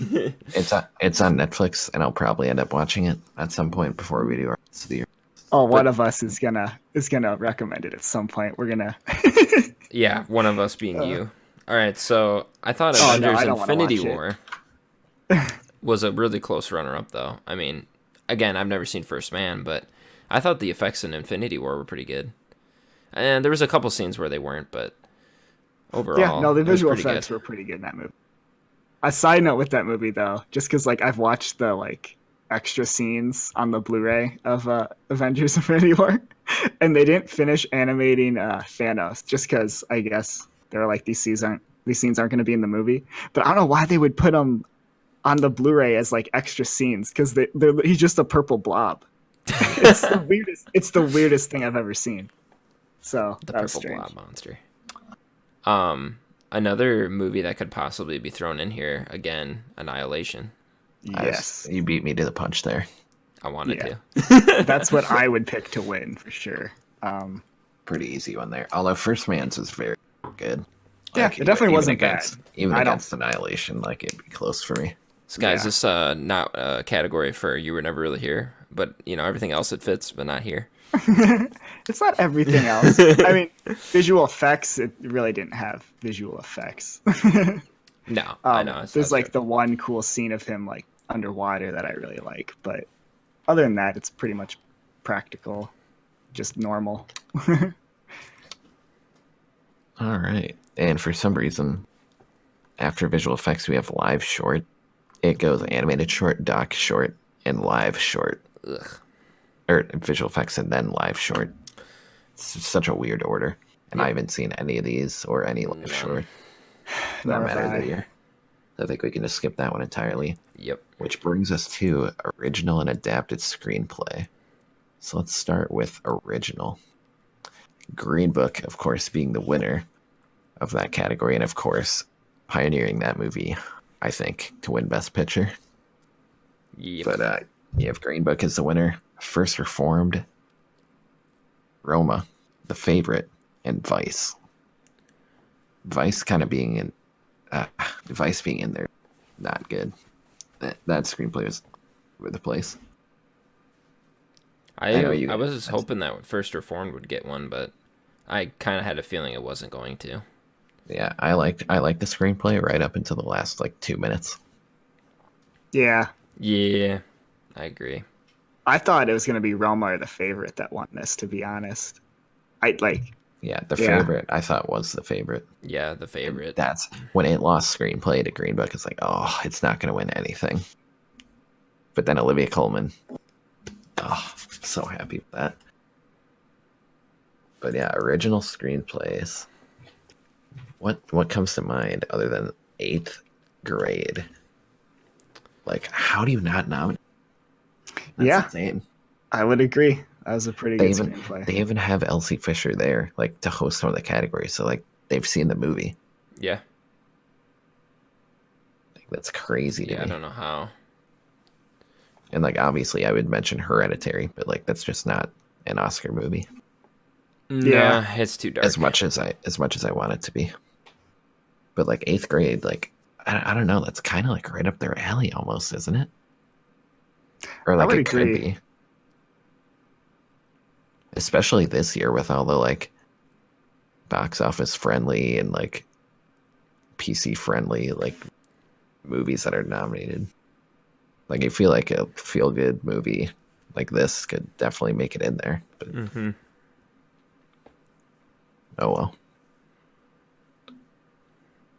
it's on Netflix, and I'll probably end up watching it at some point before we do our rest of the year. Oh, one of us is gonna recommend it at some point. We're gonna. Yeah, one of us being you. All right, so I thought Oh, no, Avengers I don't wanna Infinity watch it. War was a really close runner-up, though. I mean, again, I've never seen First Man, but I thought the effects in Infinity War were pretty good. And there was a couple scenes where they weren't, but overall, Yeah, no, the it was visual pretty effects good. were pretty good in that movie. A side note with that movie, though, just because like I've watched the like extra scenes on the Blu-ray of Avengers: Infinity War, and they didn't finish animating Thanos just because I guess they were like these scenes aren't going to be in the movie. But I don't know why they would put them on the Blu-ray as like extra scenes because he's just a purple blob. It's the weirdest. It's the weirdest thing I've ever seen. So The that was purple strange. blob monster. Another movie that could possibly be thrown in here again, Annihilation. Yes, You beat me to the punch there. I wanted Yeah. to. that's what I would pick to win for sure. Pretty easy one there. Although First Man's was very good. Yeah, it definitely wasn't bad. Even I don't- against Annihilation, like it'd be close for me. So guys, Yeah. this not a category for You Were Never Really Here, but you know everything else it fits, but not here. It's not everything else. I mean, visual effects. It really didn't have visual effects. No, I know. There's like the one cool scene of him like underwater that I really like, but other than that, it's pretty much practical, just normal. All right. And for some reason, after visual effects, we have live short. It goes animated short, doc short, and live short. Ugh. Or visual effects and then live short. It's just such a weird order. And I haven't seen any of these or any live short. For that Nor have matter I. of the year. So I think we can just skip that one entirely. Yep. Which brings us to original and adapted screenplay. So let's start with original. Green Book, of course, being the winner of that category, and of course, pioneering that movie, I think, to win Best Picture. Yep. But you have Green Book as the winner. First Reformed. Roma, The Favorite, and Vice. Vice kind of being in, Vice being in there, not good. That screenplay was over the place. I know you I was guys- just hoping that First Reformed would get one, but I kind of had a feeling it wasn't going to. Yeah, I liked the screenplay right up until the last like 2 minutes. Yeah. Yeah, I agree. I thought it was going to be Roma or The Favorite that won this, to be honest. I like, Yeah, The Yeah. Favorite I thought was The Favorite. Yeah, The Favorite. That's when it lost screenplay to Green Book. It's like, oh, it's not going to win anything. But then Olivia Colman, oh, so happy with that. But yeah, original screenplays. What comes to mind other than 8th Grade? Like, how do you not nominate? That's Yeah. insane. I would agree. That was a pretty They good even screenplay. they even have Elsie Fisher there, like to host one of the categories. So like they've seen the movie. Yeah, Like, that's crazy to yeah. I me. don't know how. And like obviously I would mention Hereditary, but like that's just not an Oscar movie Yeah. Nah, it's too dark. as much as I want it to be. But like 8th Grade, like I don't know, that's kind of like right up their alley almost, isn't it? Or like would it could agree. be. Especially this year with all the like box office friendly and like PC friendly like movies that are nominated. Like I feel like a feel good movie like this could definitely make it in there. But Mm-hmm. oh well.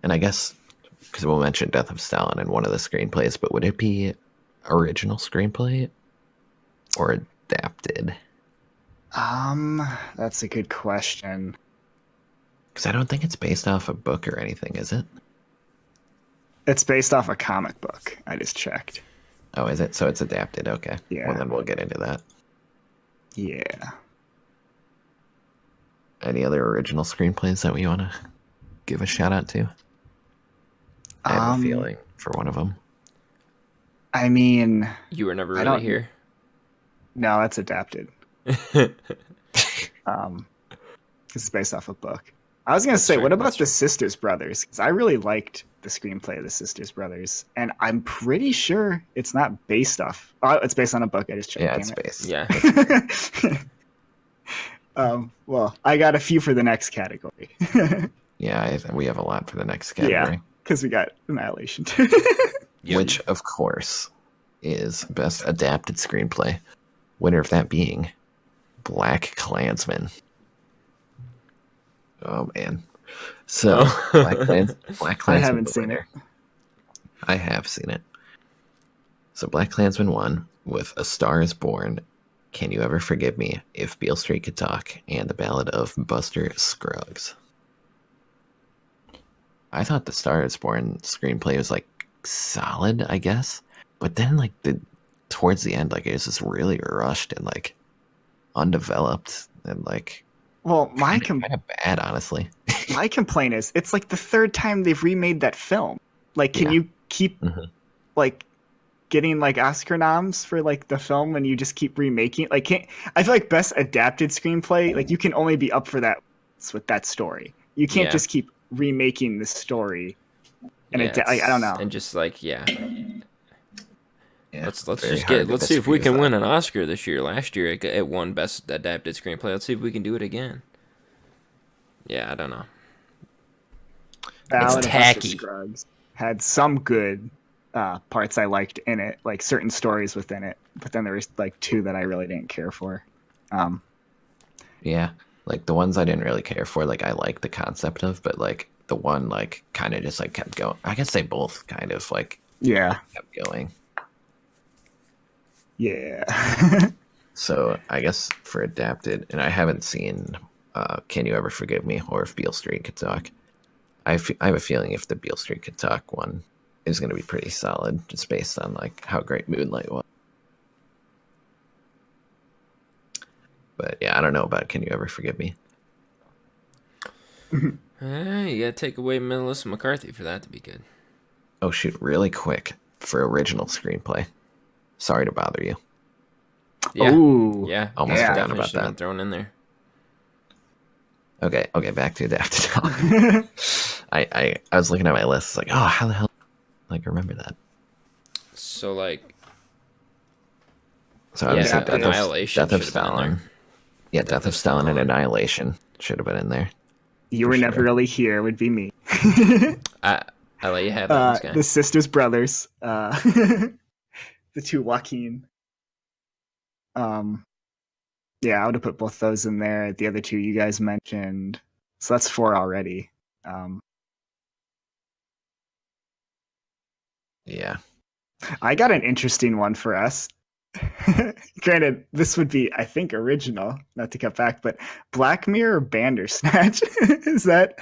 And I guess because we'll mention Death of Stalin in one of the screenplays, but would it be original screenplay or adapted? That's a good question. Because I don't think it's based off a book or anything, is it? It's based off a comic book. I just checked. Oh, is it? So it's adapted. Okay. Yeah. Well, then we'll get into that. Yeah. Any other original screenplays that we want to give a shout out to? I have a feeling for one of them. I mean, You were never I really don't- here. no, that's adapted. It's based off a book. I was gonna say, true, what about that's the Sisters Brothers? Because I really liked the screenplay of the Sisters Brothers, and I'm pretty sure it's not based off. Oh, it's based on a book. I just checked. Yeah, damn it's it. based. Yeah. Well, I got a few for the next category Yeah, we have a lot for the next Yeah. category. because we got Annihilation. Yeah. Which, of course, is Best Adapted Screenplay. Winner of that being Black Klansman. Oh, man. So, Oh. Black Klansman. I haven't the seen winner. I have seen it. So, Black Klansman won with A Star is Born, Can You Ever Forgive Me, If Beale Street Could Talk, and The Ballad of Buster Scruggs. I thought The Star is Born screenplay was like solid, I guess. But then like towards the end, like it was just really rushed and like undeveloped and like Well, kind of bad, honestly. my complaint is it's like the third time they've remade that film. Like, can Yeah. you keep Mhm. like getting like Oscar noms for like the film when you just keep remaking? Like, can't I feel like best adapted screenplay? Like, you can only be up for that with that story. You can't Yeah. just keep remaking the story. And Yeah, I don't know. And just like, yeah. Yeah, Let's very just hard get to let's see if we disagree can with win an Oscar this year. Last year it won best adapted screenplay. Let's see if we can do it again. Yeah, I don't know. Ballad of Buster tacky. Scruggs had some good parts I liked in it, like certain stories within it. But then there was like two that I really didn't care for. Yeah, like the ones I didn't really care for, like I liked the concept of, but like the one like kind of just like kept going. I guess they both kind of like Yeah. kept going. Yeah. So I guess for adapted, and I haven't seen Can You Ever Forgive Me or If Beale Street Could Talk. I have a feeling if the Beale Street Could Talk one is going to be pretty solid, just based on like how great Moonlight was. But yeah, I don't know about Can You Ever Forgive Me. You gotta take away Melissa McCarthy for that to be good. Oh shoot, really quick for original screenplay. Sorry to bother you. Yeah. Ooh. Yeah. Almost forgot definitely about should've been that. thrown in there. Okay, back to Daft Punk. I was looking at my list, like, oh, how the hell, like, remember that? So like, So yeah, obviously, Annihilation Death of should have been in Stalin. there. Yeah, Death of Stalin and Annihilation should have been in there. You For Were sure. Never Really Here would be me. I let you have that, this guy. The Sisters Brothers, the two Joaquin. Yeah, I would have put both those in there. The other two you guys mentioned, so that's 4 already. Yeah. I got an interesting one for us. Granted, this would be, I think, original, not to cut back, but Black Mirror Bandersnatch. Is that,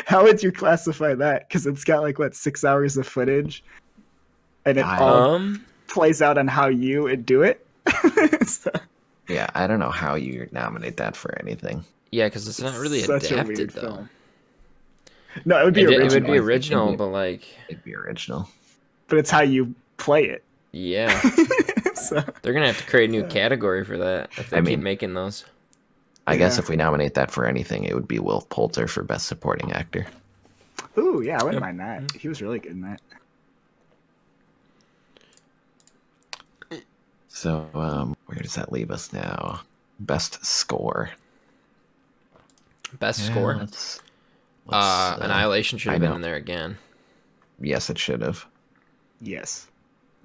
how would you classify that? Because it's got like, what, 6 hours of footage? And it all plays out on how you would do it. So, Yeah, I don't know how you nominate that for anything. Yeah, because it's not really such a adapted weird though. film. No, it would be It original. would be I think original, it'd be- but like, It'd be original. But it's how you play it. yeah, So, they're gonna have to create a new category for that if they I keep mean- making those. I guess Yeah. if we nominate that for anything, it would be Will Poulter for Best Supporting Actor. ooh, yeah, I wouldn't Yep. mind that. He was really good in that. So, where does that leave us now? Best Score. Best Yeah, score. let's, Annihilation should I have been know. in there again. Yes, it should have. Yes.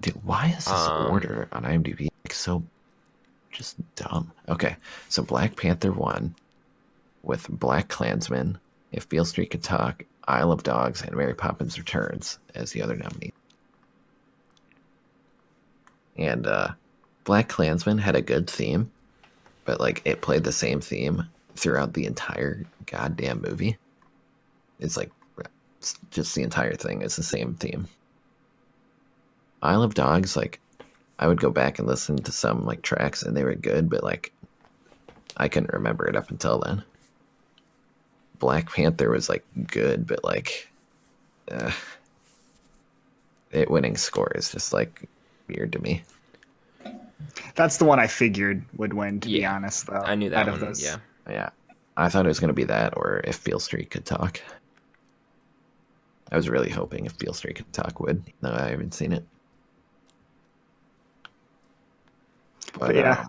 Dude, why is this Um, order on IMDb like so just dumb? Okay, so Black Panther won with Black Klansman, If Beale Street Could Talk, Isle of Dogs, and Mary Poppins Returns as the other nominee. And Black Klansman had a good theme, but like it played the same theme throughout the entire goddamn movie. It's like just the entire thing is the same theme. Isle of Dogs, like I would go back and listen to some like tracks and they were good, but like I couldn't remember it up until then. Black Panther was like good, but like it winning score is just like weird to me. That's the one I figured would win, to be Yeah. honest, though. I knew out that of one. those. Yeah. Yeah, I thought it was gonna be that or If Beale Street Could Talk. I was really hoping If Beale Street Could Talk would. No, I haven't seen it. But yeah.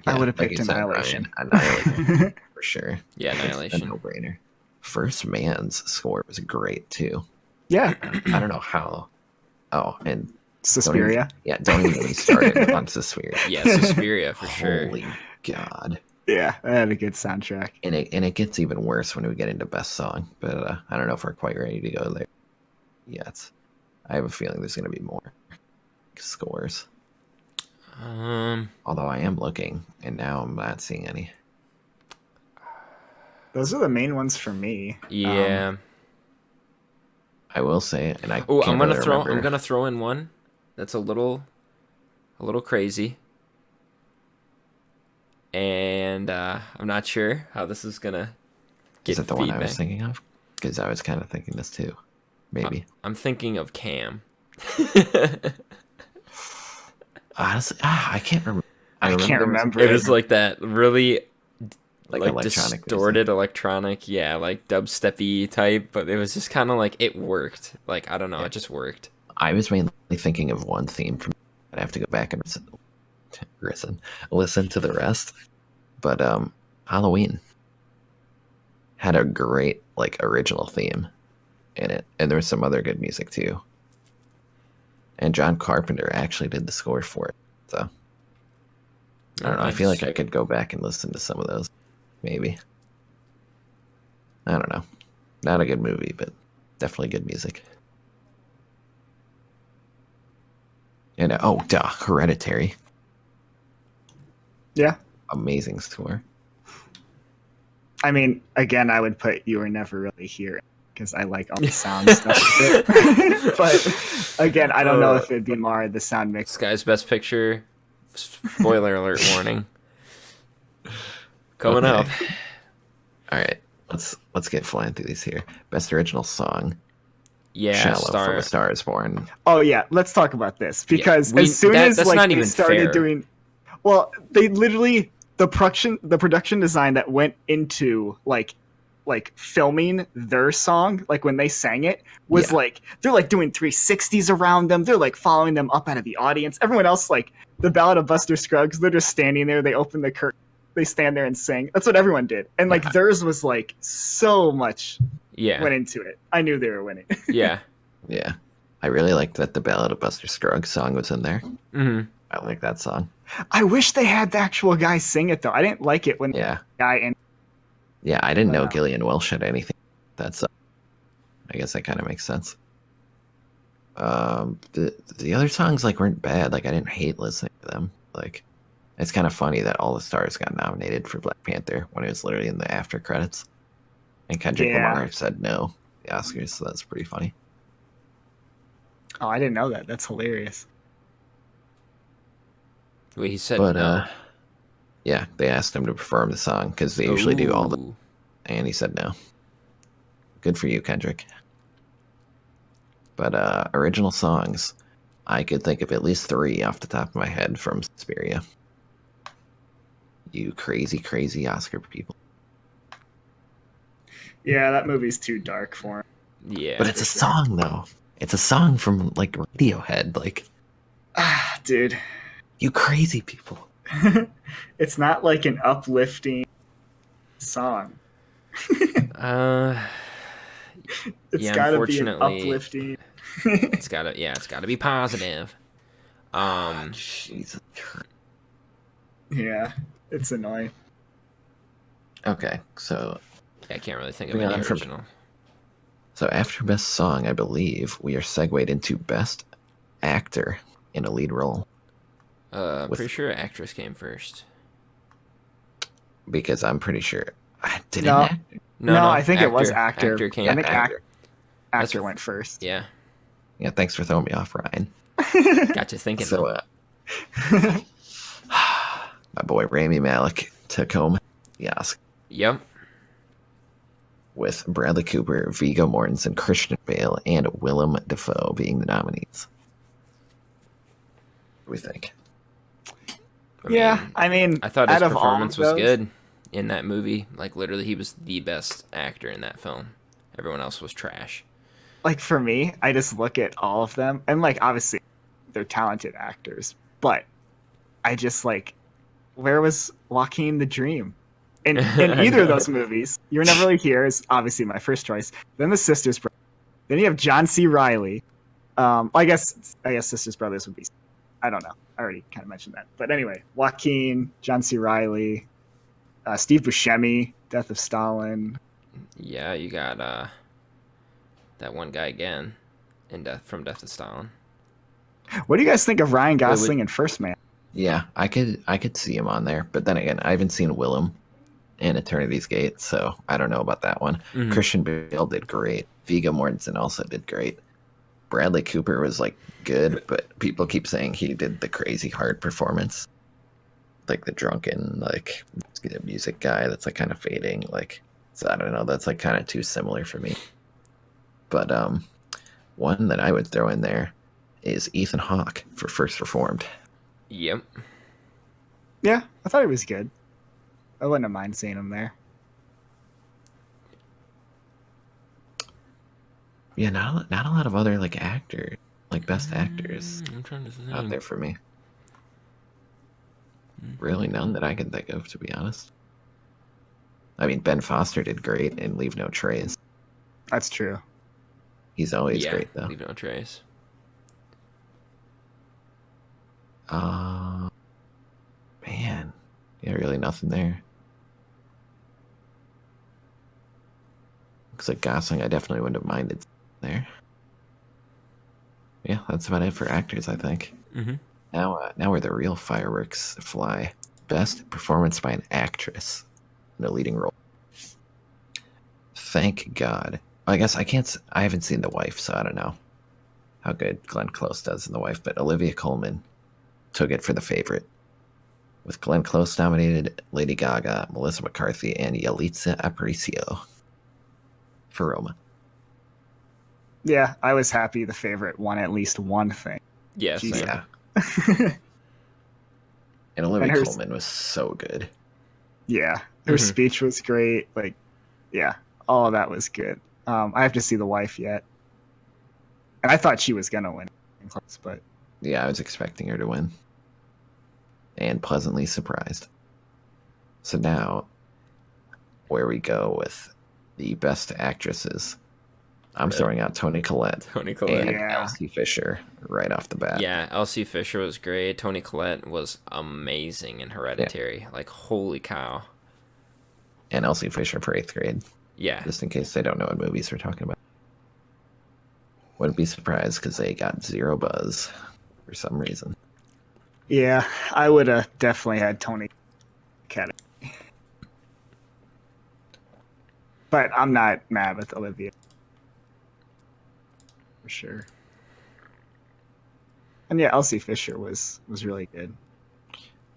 I would have like picked you said, Annihilation. Ryan, Annihilation for sure. Yeah, It's Annihilation. a no-brainer. First Man's score was great too. Yeah. I don't know how. Oh, and Suspiria. don't even get me started on Suspiria. Yeah, Suspiria for sure. Holy God! Yeah, that had a good soundtrack. And it gets even worse when we get into best song. But I don't know if we're quite ready to go there yet. I have a feeling there's going to be more scores. Although I am looking, and now I'm not seeing any. Those are the main ones for me. Yeah. I will say, and I Oh, can't I'm gonna really throw. remember. I'm gonna throw in one that's a little crazy, and I'm not sure how this is gonna get Is it the feedback. one I was thinking of? Because I was kind of thinking this too. Maybe. I'm thinking of Cam. Honestly, I can't remember. I can't remember. It was like that really like electronic distorted electronic, yeah, like dubsteppy type, but it was just kind of like it worked. Like I don't know, it just worked. I was mainly thinking of one theme from. I'd have to go back and listen to the rest. But Halloween had a great like original theme in it, and there was some other good music too. And John Carpenter actually did the score for it. So I don't know. I feel like I could go back and listen to some of those. Maybe. I don't know. Not a good movie, but definitely good music. And Hereditary. Yeah. Amazing score. I mean, again, I would put You Were Never Really Here because I like all the sound stuff with it. But again, I don't know if it'd be more the sound mix. This guy's best picture. Spoiler alert warning. Coming up. All right, let's get flying through these here. Best original song. Yeah, Shallow from A Star Is Born. Oh yeah, let's talk about this because Yeah, as soon as that's like not they even started fair. doing, well, they literally the production design that went into like filming their song, like when they sang it, was Yeah. like they're like doing 360s around them. They're like following them up out of the audience. Everyone else, like the Ballad of Buster Scruggs, they're just standing there. They open the curtain, they stand there and sing. That's what everyone did. And like Yeah. theirs was like so much Yeah. went into it. I knew they were winning. Yeah. Yeah. I really liked that the Ballad of Buster Scruggs song was in there. hmm I like that song. I wish they had the actual guy sing it though. I didn't like it when Yeah. the guy and Yeah, I didn't know Wow. Gillian Welsh had anything. That's I guess that kind of makes sense. The other songs like weren't bad. Like I didn't hate listening to them. Like it's kind of funny that All the Stars got nominated for Black Panther when it was literally in the after credits, and Kendrick Yeah. Lamar said no the Oscars. So that's pretty funny. oh, I didn't know that. That's hilarious. Wait, he said But no. yeah, they asked him to perform the song because they usually do all the, Ooh. and he said no. Good for you, Kendrick. But original songs, I could think of at least 3 off the top of my head from Suspiria. You crazy, crazy Oscar people. Yeah, that movie's too dark for him. Yeah. But it's a for sure. song though. It's a song from like Radiohead. Like Ah, dude. you crazy people. It's not like an uplifting song. Uh, It's Yeah, gotta be an unfortunately- uplifting. it's gotta be positive. Jesus Christ. Yeah, it's annoying. Okay, so I can't really think of Moving any on from- original. after best song, I believe we are segued into best actor in a lead role with- Pretty sure actress came first. because I'm pretty sure I didn't. No. act- No, I think it was actor. Actor came. I think actor. actor went first. Yeah, Yeah, thanks for throwing me off, Ryan. got you thinking. So, my boy Rami Malek took home the Oscar Yep. with Bradley Cooper, Viggo Mortensen, Christian Bale, and Willem Dafoe being the nominees. What do we think? I mean, I thought his out of all performance of was those- good in that movie. Like literally, he was the best actor in that film. Everyone else was trash. Like for me, I just look at all of them, and like obviously, they're talented actors, but I just like, where was Joaquin the Dream? In either of those movies, You Were Never Really Here is obviously my first choice. Then The Sisters Brothers. Then you have John C. Reilly. I guess Sisters Brothers would be. I don't know. I already kind of mentioned that. But anyway, Joaquin, John C. Reilly, Steve Buscemi, Death of Stalin. Yeah, you got that one guy again in from Death of Stalin. What do you guys think of Ryan wait. Gosling in First Man? Yeah, I could see him on there, but then again, I haven't seen Willem in Eternity's Gate, so I don't know about that one. Mhm. Christian Bale did great. Viggo Mortensen also did great. Bradley Cooper was like good, but people keep saying he did the crazy hard performance, like the drunken like music guy that's like kind of fading. Like, so I don't know. That's like kind of too similar for me. But one that I would throw in there is Ethan Hawke for First Reformed. Yep. Yeah, I thought he was good. I wouldn't have mind seeing him there. Yeah, not a lot of other like actors, like best actors I'm trying to think. out there for me. Really none that I can think of, to be honest. I mean, Ben Foster did great in Leave No Trace. That's true. He's always Yeah, great though. Leave No Trace. Man, yeah, really nothing there. Looks like Gosling, I definitely wouldn't have minded there. Yeah, that's about it for actors, I think. Mm-hmm. Now where the real fireworks fly. Best performance by an actress in a leading role. Thank God. I guess I haven't seen The Wife, so I don't know how good Glenn Close does in The Wife, but Olivia Colman took it for The Favorite. With Glenn Close nominated, Lady Gaga, Melissa McCarthy, and Yalitza Aparicio for Roma. Yeah, I was happy The Favorite won at least one thing. Yeah, Jeez. same. Yeah. And Olivia And hers- Colman was so good. Yeah, her Mhm. speech was great. Like, yeah, all of that was good. I have to see The Wife yet, and I thought she was gonna win, but Yeah, I was expecting her to win. And pleasantly surprised. So now, where we go with the best actresses. I'm Right. throwing out Toni Collette Toni Collette. and Yeah. Elsie Fisher right off the bat. Yeah, Elsie Fisher was great. Toni Collette was amazing in Hereditary. Like, holy cow. And Elsie Fisher for 8th grade, Yeah. just in case they don't know what movies we're talking about. Wouldn't be surprised because they got zero buzz for some reason. yeah, I would have definitely had Tony Academy. But I'm not mad with Olivia. For sure. And yeah, Elsie Fisher was really good.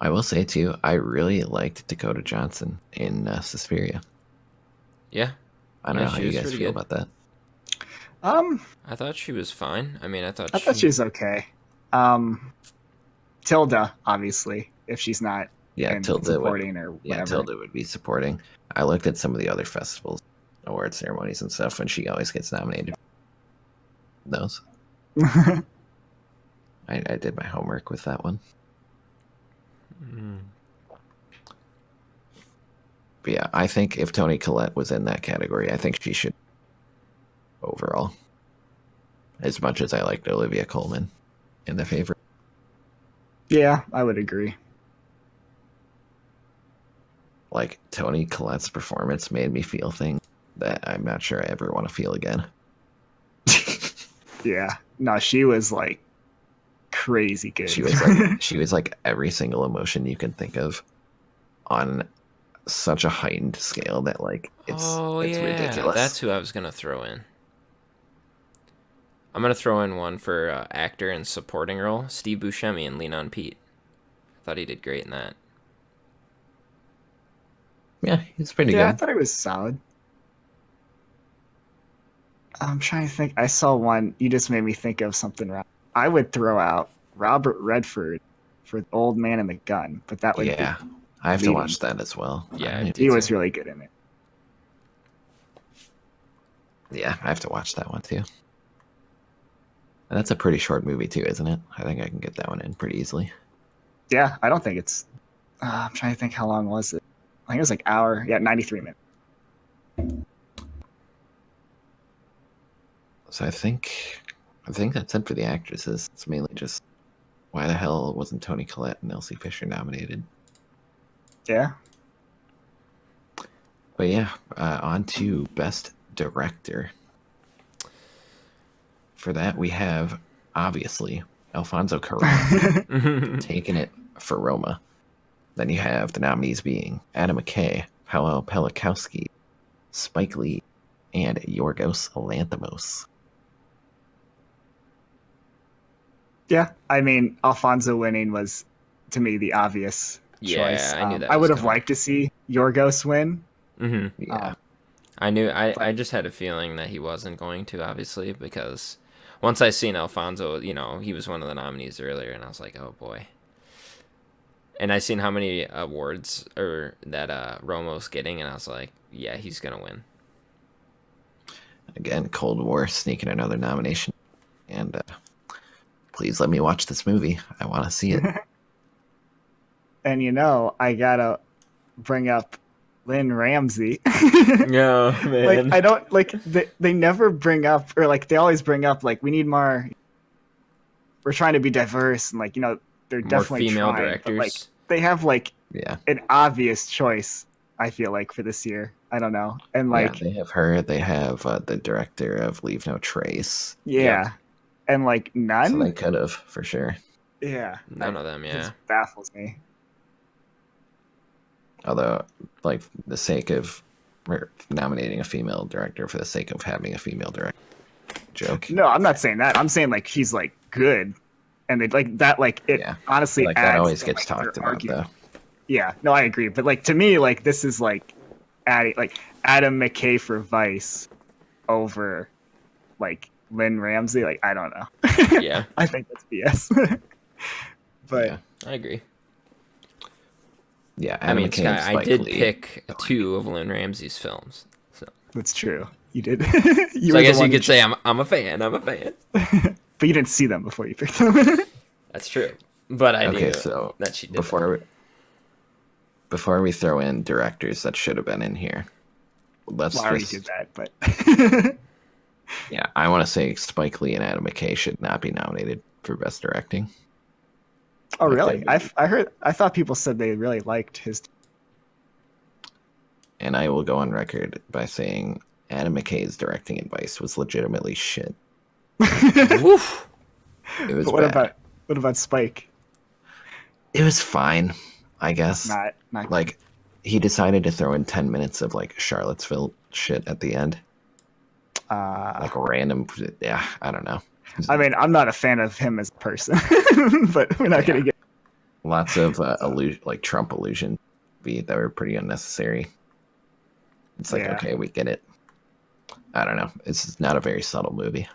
I will say too, I really liked Dakota Johnson in Suspiria. Yeah. I don't Yeah, know how she you was guys pretty feel good. about that. I thought she was fine. I mean, I thought she was okay. Tilda, obviously, if she's not Yeah, in Tilda supporting would, or whatever. yeah, Tilda would be supporting. I looked at some of the other festivals, award ceremonies and stuff, and she always gets nominated. Those. I did my homework with that one. But yeah, I think if Toni Collette was in that category, I think she should overall. As much as I liked Olivia Colman in The Favorite. Yeah, I would agree. Like, Toni Collette's performance made me feel things that I'm not sure I ever want to feel again. Yeah. No, she was like crazy good. She was like every single emotion you can think of on such a heightened scale that like it's ridiculous. That's who I was gonna throw in. I'm gonna throw in one for actor and supporting role, Steve Buscemi in Lean on Pete. I thought he did great in that. Yeah, he's pretty Yeah, I good. thought it was solid. I'm trying to think. I saw one. You just made me think of something. I would throw out Robert Redford for Old Man and the Gun, but that would Yeah, I have to leading. watch that as well. Yeah, I mean, he was really good in it. yeah, I have to watch that one too. And that's a pretty short movie too, isn't it? I think I can get that one in pretty easily. Yeah, I don't think it's. I'm trying to think how long was it. I think it was like hour. Yeah, 93 minutes. So I think that's it for the actresses. It's mainly just why the hell wasn't Toni Collette and Elsie Fisher nominated? Yeah. But yeah, on to Best Director. For that, we have, obviously, Alfonso Cuarón taking it for Roma. Then you have the nominees being Adam McKay, Paweł Pawlikowski, Spike Lee, and Yorgos Lanthimos. Yeah, I mean, Alfonso winning was, to me, the obvious choice. I knew that. I was would have coming. liked to see Yorgos win. Mm-hmm. Yeah. I knew. I just had a feeling that he wasn't going to, obviously, because once I seen Alfonso, he was one of the nominees earlier, and I was like, oh boy. And I seen how many awards that Romo's getting, and I was like, yeah, he's gonna win. Again, Cold War sneaking another nomination. And please let me watch this movie. I want to see it. And I gotta bring up Lynn Ramsey. No, man. Like I don't like they never bring up, or like they always bring up like we need more. We're trying to be diverse and they're More definitely female trying, directors. but, like they have like Yeah. an obvious choice. I feel like for this year, I don't know, and like they have her. They have the director of Leave No Trace. yeah, and like none. So they could have, for sure. Yeah, None of them, it yeah. just baffles me. Although, like, the sake of nominating a female director for the sake of having a female director. Joke. No, I'm not saying that. I'm saying like she's like good, and they like that. Like it Yeah. honestly Like, adds that always to, gets like, their talked about, argument. though. Yeah, no, I agree. But like to me, like this is like adding like Adam McKay for Vice over like Lynn Ramsey. Like I don't know. Yeah, I think that's BS. But Yeah. I agree. Yeah, I Adam mean, McKay and Sky, I Spike did Lee. pick 2 of Lynn Ramsey's films. So, That's true. You did. I guess you could say I'm a fan. I'm a fan. But you didn't see them before you picked them. That's true. But I Okay, knew so that she did. before we throw in directors that should have been in here, let's Well, I already just did that, but yeah, I want to say Spike Lee and Adam McKay should not be nominated for best directing. oh Like really? they- I thought people said they really liked his. And I will go on record by saying Adam McKay's directing advice was legitimately shit. Woof. It was But what bad. about Spike? It was fine, I guess. Not Like, he decided to throw in 10 minutes of like Charlottesville shit at the end, like random. Yeah, I don't know. I mean, I'm not a fan of him as a person, but we're not gonna get. Lots of like Trump illusion that were pretty unnecessary. It's like, Yeah. okay, we get it. I don't know. It's not a very subtle movie.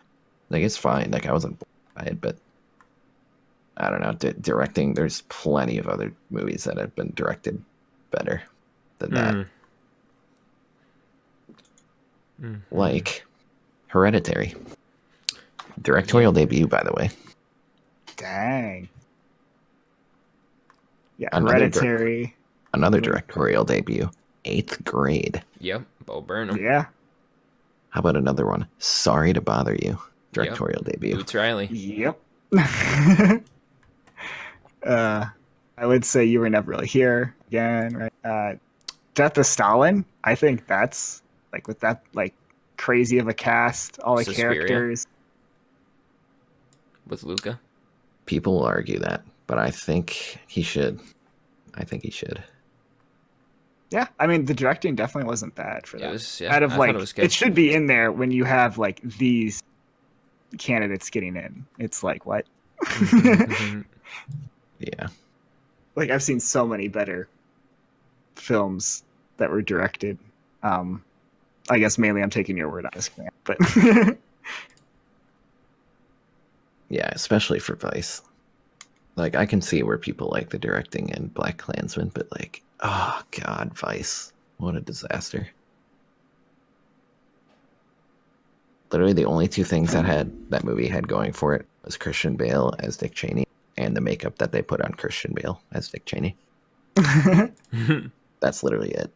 Like, it's fine. Like, I wasn't bored by it, but I don't know. Directing, there's plenty of other movies that have been directed better than that. Like Hereditary. Directorial debut, by the way. Dang. Yeah, Another Hereditary. Another directorial debut. 8th Grade. Yep, Bo Burnham. Yeah. How about another one? Sorry to Bother You. Directorial debut. Boots Riley. Yep. I would say You Were Never Really Here again, right? Death of Stalin. I think that's like with that like crazy of a cast, all the Suspiria. characters. With Luca. People will argue that, but I think he should. I think he should. Yeah, I mean the directing definitely wasn't bad for It that. was, yeah, Out of I like thought it was good. it should be in there when you have like these candidates getting in. It's like what? Mhm. Yeah. Like I've seen so many better films that were directed. I guess mainly I'm taking your word on this, Grant, but Yeah, especially for Vice. Like, I can see where people like the directing in Black Klansman, but like, oh god, Vice. What a disaster. Literally the only 2 things that movie had going for it was Christian Bale as Dick Cheney and the makeup that they put on Christian Bale as Dick Cheney. That's literally it.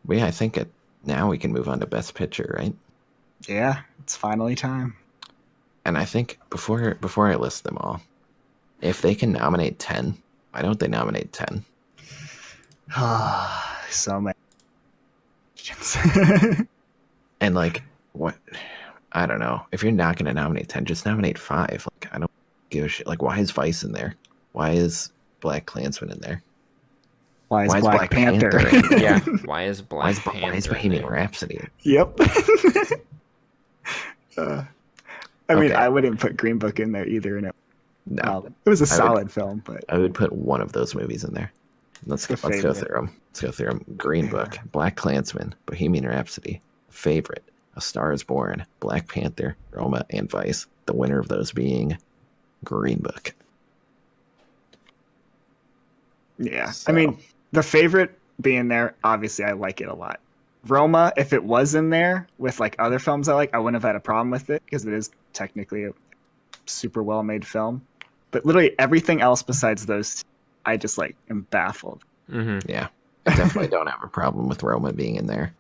But yeah, I think now we can move on to Best Picture, right? yeah, it's finally time. And I think before I list them all, if they can nominate 10, why don't they nominate 10? So many questions. And like, what? I don't know. If you're not going to nominate 10, just nominate 5. Like, I don't give a shit. Like, why is Vice in there? Why is Black Klansman in there? Why is Why is Black Black Panther? Panther? Yeah. Why is Black Why is Panther Bohemian there? Rhapsody? Yep. I mean, Okay. I wouldn't put Green Book in there either. And No, it was a I would- solid film, but I would put one of those movies in there. Let's go favorite. through them. Let's go through them. Green Book, Black Klansman, Bohemian Rhapsody, Favorite, A Star Is Born, Black Panther, Roma, and Vice. The winner of those being Green Book. yeah. So- I mean, the favorite being there, obviously, I like it a lot. Roma, if it was in there with like other films I like, I wouldn't have had a problem with it because it is technically a super well made film. But literally everything else besides those two, I just like am baffled. Mhm. Yeah, I definitely don't have a problem with Roma being in there.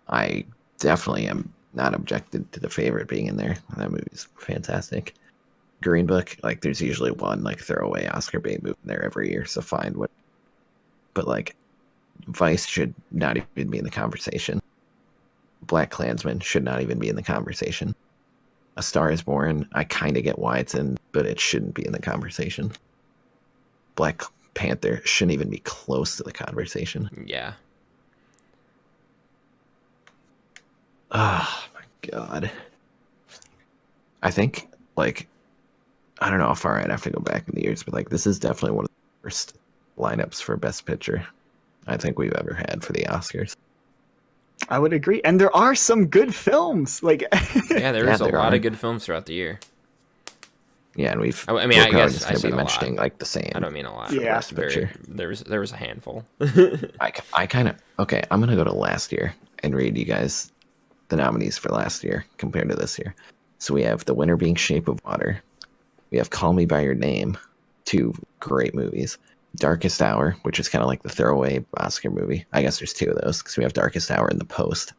I definitely am not objected to the Favorite being in there. That movie's fantastic. Green Book, like there's usually one like throwaway Oscar bait movie in there every year, so fine. But like Vice should not even be in the conversation. Black Klansman should not even be in the conversation. A Star Is Born, I kind of get why it's in, but it shouldn't be in the conversation. Black Panther shouldn't even be close to the conversation. Yeah. Oh my god. I think, like, I don't know how far I'd have to go back in the years, but like this is definitely one of the worst lineups for Best Picture I think we've ever had for the Oscars. I would agree. And there are some good films. Like Yeah, there Yeah, was a there lot are. of good films throughout the year. Yeah, and I mean, we're I probably guess just I going to said be a lot. mentioning like the same. I don't mean a lot. Yeah. Best Picture. There was a handful. I kind of okay. I'm gonna go to last year and read you guys the nominees for last year compared to this year. So we have the winner being Shape of Water. We have Call Me by Your Name, two great movies. Darkest Hour, which is kind of like the throwaway Oscar movie. I guess there's two of those because we have Darkest Hour and The Post.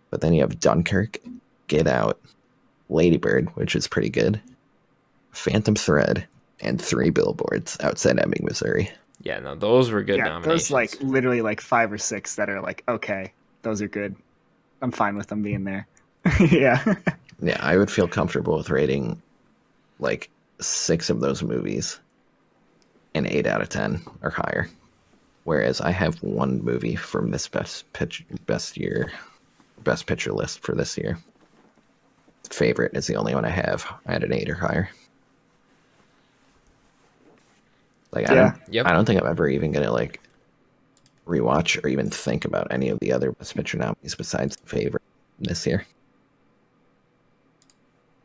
But then you have Dunkirk, Get Out, Lady Bird, which is pretty good, Phantom Thread, and Three Billboards Outside Ebbing, Missouri. Yeah, no, those were good Yeah, nominations. those like literally like 5 or 6 that are like, okay, those are good. I'm fine with them being there. Yeah. Yeah, I would feel comfortable with rating like 6 of those movies an 8 out of 10 or higher. Whereas I have one movie from this best picture list for this year. Favorite is the only one I have at an 8 or higher. Like Yeah. Yep. I don't think I'm ever even gonna like rewatch or even think about any of the other best picture nominees besides the favorite this year.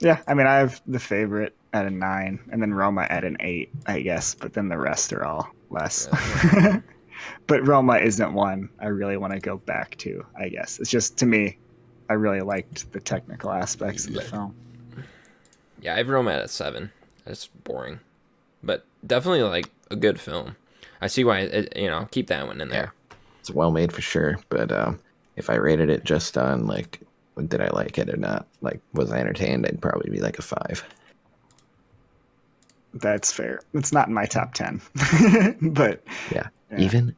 Yeah, I mean, I have The Favorite at a 9, and then Roma at an 8, I guess. But then the rest are all less. But Roma isn't one I really want to go back to. I guess it's just to me, I really liked the technical aspects of the film. Yeah, I have Roma at a 7. That's boring, but definitely like a good film. I see why keep that one in there. It's well made for sure, but if I rated it just on like did I like it or not, like was I entertained, I'd probably be like a 5. That's fair. It's not in my top 10, but Yeah. Even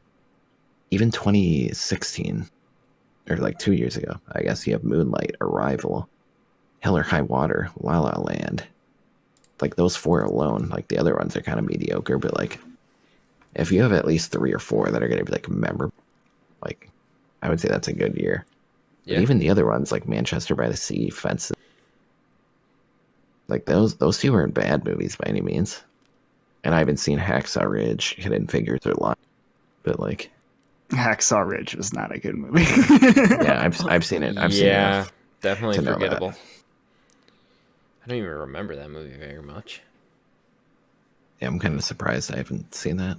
2016 or like 2 years ago, I guess you have Moonlight, Arrival, Hell or High Water, La La Land. Like those 4 alone, like the other ones are kind of mediocre, but like if you have at least 3 or 4 that are going to be like memorable, like I would say that's a good year. Yeah. But even the other ones like Manchester by the Sea, Fences, like those 2 aren't bad movies by any means. And I haven't seen Hacksaw Ridge, Hidden Figures, or Line, but like Hacksaw Ridge was not a good movie. yeah, I've seen it. I've seen enough definitely to know forgettable. that. I don't even remember that movie very much. Yeah, I'm kind of surprised I haven't seen that.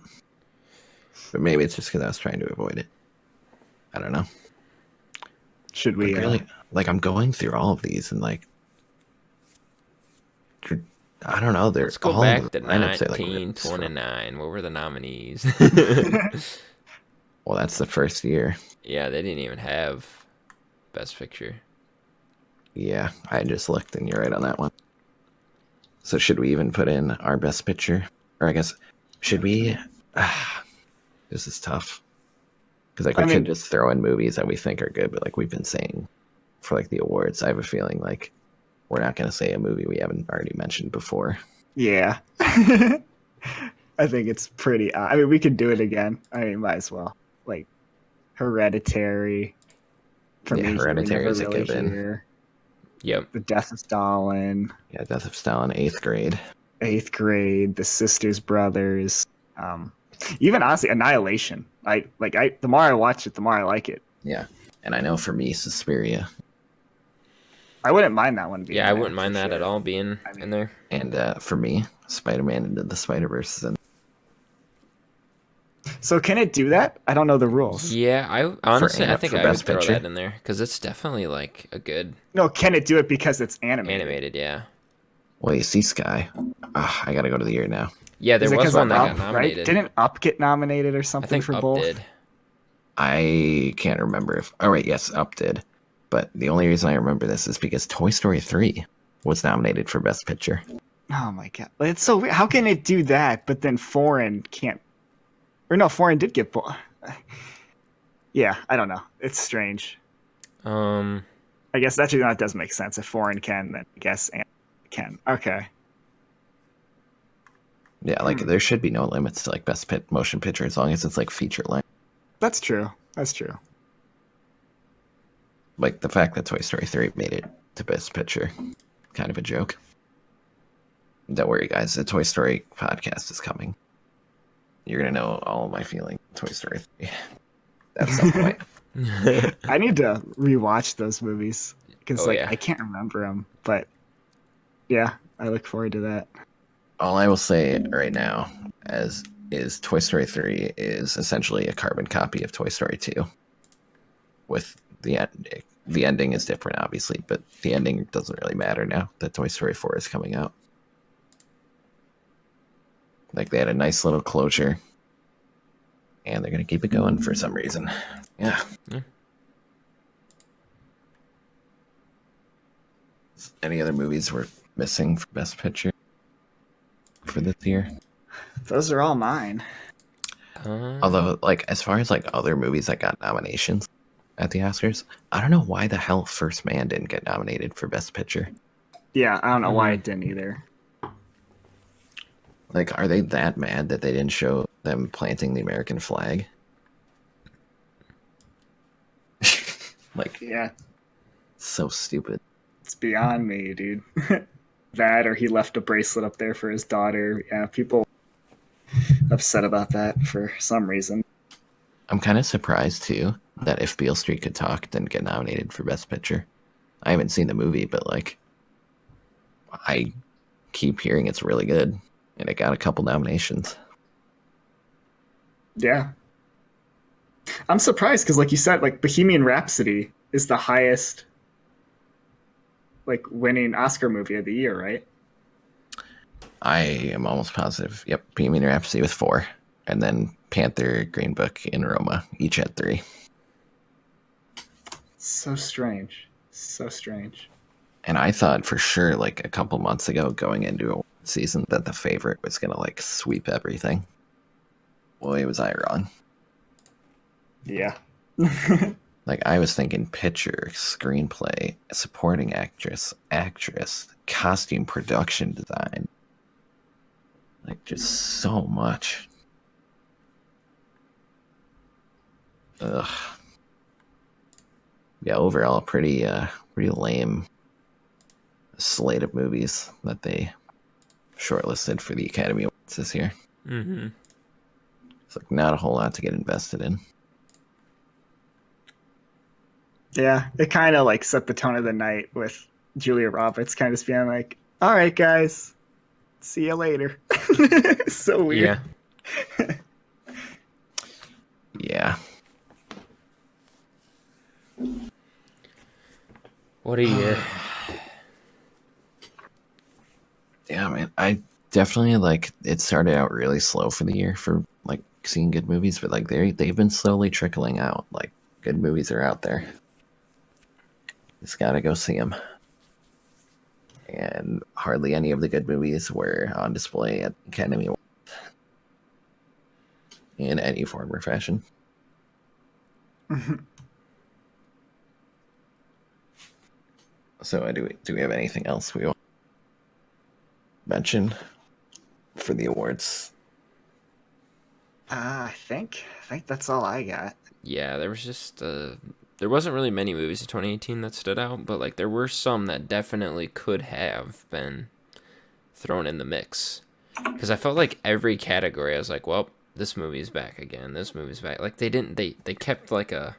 But maybe it's just because I was trying to avoid it. I don't know. Should we Really, like I'm going through all of these and like, I don't know. They're Let's go all back to lineups are, like, really 1929. What were the nominees? well, that's the first year. Yeah, they didn't even have Best Picture. Yeah, I just looked and you're right on that one. So should we even put in our best picture? Or I guess, should we? This is tough. Because like we could just throw in movies that we think are good, but like we've been saying for like the awards, I have a feeling like we're not going to say a movie we haven't already mentioned before. Yeah. I think it's pretty I mean, we could do it again. I mean, might as well. Like Hereditary. For me, Hereditary is a given. Here. Yep. The Death of Stalin. Yeah, Death of Stalin, 8th grade. 8th grade. The Sisters Brothers. Even honestly, Annihilation. The more I watch it, the more I like it. Yeah, and I know for me, Suspiria. I wouldn't mind that one being. Yeah, I wouldn't mind that at all being in there. And for me, Spider-Man Into the Spider-Verse. So can it do that? I don't know the rules. Yeah, I honestly I think for I would Best throw Picture? that in there because it's definitely like a good No, can it do it because it's animated? animated. Yeah. Well, you see Sky. I gotta go to the year now. Yeah, there Is it was 'cause one of that Up, got nominated. Right? Didn't Up get nominated or I something think for Up both? did. I can't remember if. Oh, wait, yes, Up did. But the only reason I remember this is because Toy Story 3 was nominated for Best Picture. Oh my god, it's so weird. How can it do that? But then Foreign can't. Or no, Foreign did get. Yeah, I don't know. It's strange. I guess actually that does make sense. If Foreign can, then I guess and can. Okay. Yeah, like there should be no limits to like motion picture as long as it's like feature length. That's true. That's true. Like the fact that Toy Story 3 made it to Best Picture, kind of a joke. Don't worry, guys. The Toy Story podcast is coming. You're gonna know all of my feelings. Toy Story 3 at some point. I need to rewatch those movies because Oh, yeah. I can't remember them. But yeah, I look forward to that. all I will say right now is Toy Story 3 is essentially a carbon copy of Toy Story 2. With the ending is different, obviously, but the ending doesn't really matter now that Toy Story 4 is coming out. Like, they had a nice little closure, and they're going to keep it going for some reason. Yeah. Any other movies we're missing for Best Picture for this year? Those are all mine. Although, like, as far as like other movies that got nominations at the Oscars, I don't know why the hell First Man didn't get nominated for Best Picture. Yeah, I don't know why it didn't either. Like, are they that mad that they didn't show them planting the American flag? Like, Yeah, so stupid. it's beyond me, dude. That, or he left a bracelet up there for his daughter. Yeah, people upset about that for some reason. I'm kind of surprised too that If Beale Street Could Talk didn't get nominated for Best Picture. I haven't seen the movie, but like, I keep hearing it's really good, and it got a couple nominations. Yeah. I'm surprised because, like you said, like Bohemian Rhapsody is the highest, like, winning Oscar movie of the year, right? I am almost positive. Yep, Bohemian Rhapsody with 4, and then Panther, Green Book, and Roma each had 3. So strange. So strange. And I thought for sure, like a couple months ago, going into a season, that the favorite was gonna like sweep everything. Boy, was I wrong. Yeah. Like, I was thinking picture, screenplay, supporting actress, costume production design. Like, just so much. Ugh. Yeah, overall, pretty lame slate of movies that they shortlisted for the Academy Awards this year. Mm-hmm. It's like not a whole lot to get invested in. Yeah, it kind of like set the tone of the night with Julia Roberts kind of just being like, all right, guys, see you later. So weird. Yeah. Yeah. What a year. Yeah, man. I definitely like it started out really slow for the year for like seeing good movies, but like they've been slowly trickling out. Like, good movies are out there. Just gotta go see them. And hardly any of the good movies were on display at Academy Awards in any form or fashion. So do we have anything else we want to mention for the awards? I think that's all I got. Yeah, there was just there wasn't really many movies in 2018 that stood out, but like there were some that definitely could have been thrown in the mix. Because I felt like every category I was like, well, this movie's back again. This movie's back. Like they kept like a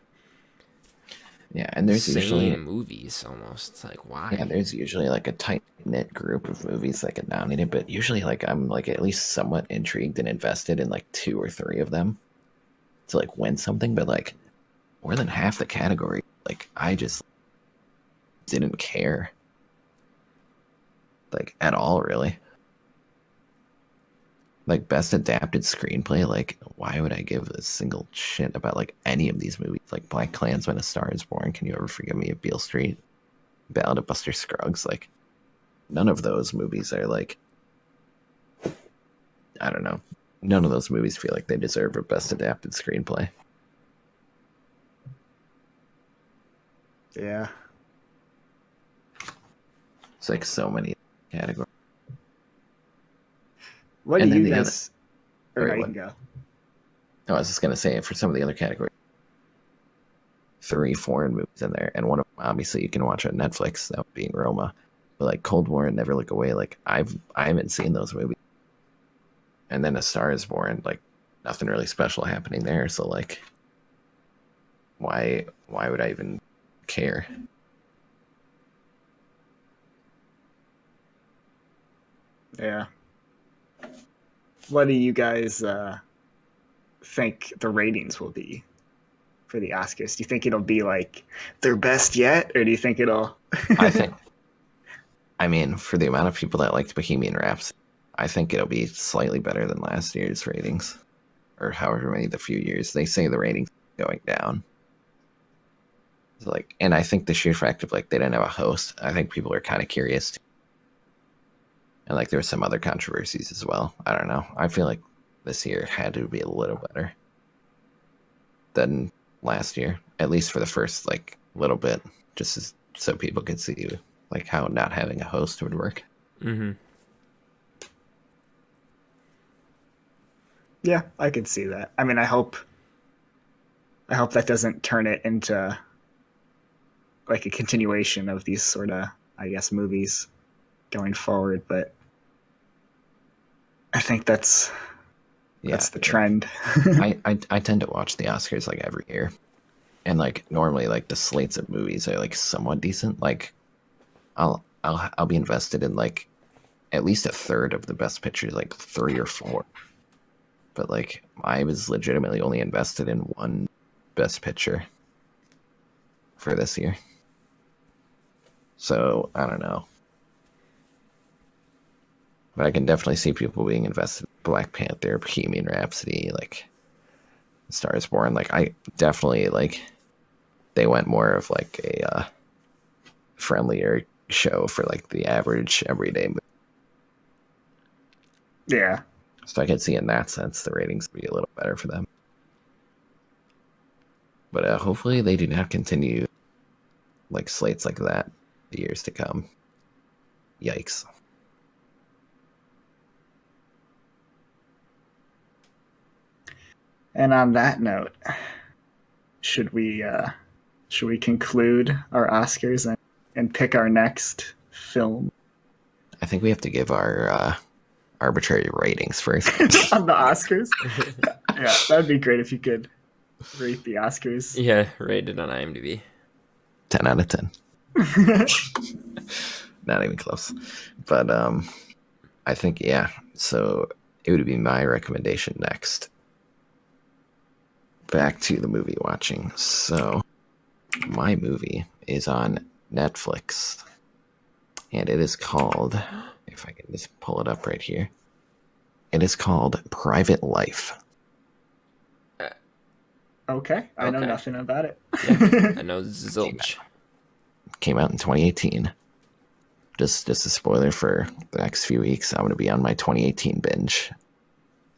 Yeah, and there's same usually movies almost. It's like, why? yeah, there's usually like a tight knit group of movies that get nominated, but usually like I'm like at least somewhat intrigued and invested in like 2 or 3 of them to like win something, but like more than half the category, like I just didn't care. Like at all, really. Like best adapted screenplay, like why would I give a single shit about like any of these movies? Like Black Klansman, A Star Is Born, Can You Ever Forgive Me, Beale Street, Ballad of Buster Scruggs. Like none of those movies are like, I don't know. None of those movies feel like they deserve a best adapted screenplay. Yeah. It's like so many categories. What And do then you the guys? other- Or Wait, I what? can go. I was just gonna say for some of the other categories, 3 foreign movies in there, and one of them obviously you can watch on Netflix, that being Roma. But like Cold War and Never Look Away, like I haven't seen those movies. And then A Star Is Born, like nothing really special happening there. So like, why would I even care? Yeah. what do you guys think the ratings will be for the Oscars? Do you think it'll be like their best yet, or do you think it'll? I think, I mean, for the amount of people that liked Bohemian Rhapsody, I think it'll be slightly better than last year's ratings, or however many the few years. They say the ratings are going down. So like, and I think the sheer fact of like they didn't have a host, I think people are kind of curious too. And like there were some other controversies as well. I don't know. I feel like this year had to be a little better than last year, at least for the first like little bit, so people could see like how not having a host would work. Mm-hmm. Yeah, I could see that. I mean, I hope that doesn't turn it into like a continuation of these sort of, I guess, movies going forward. But I think that's the trend. I tend to watch the Oscars like every year, and like normally like the slates of movies are like somewhat decent. Like I'll be invested in like at least a third of the best pictures, like 3 or 4. But like I was legitimately only invested in one best picture for this year. So I don't know. But I can definitely see people being invested in Black Panther, Bohemian Rhapsody, like Star is Born. Like I definitely like they went more of like a friendlier show for like the average everyday movie. Yeah. So I can see in that sense the ratings be a little better for them. But hopefully they do not continue like slates like that the years to come. Yikes. And on that note, should we conclude our Oscars and pick our next film I think we have to give our arbitrary ratings first. on the Oscars? Yeah, that'd be great if you could rate the Oscars. Yeah, rated on IMDb. 10 out of 10. Not even close. But I think, yeah, so it would be my recommendation next. Back to the movie watching. So my movie is on Netflix, and it is called, if I can just pull it up right here, it is called Private Life. Okay, I know Okay. nothing about it. Yeah, I know zilch. Came out in 2018. Just a spoiler for the next few weeks, I'm going to be on my 2018 binge,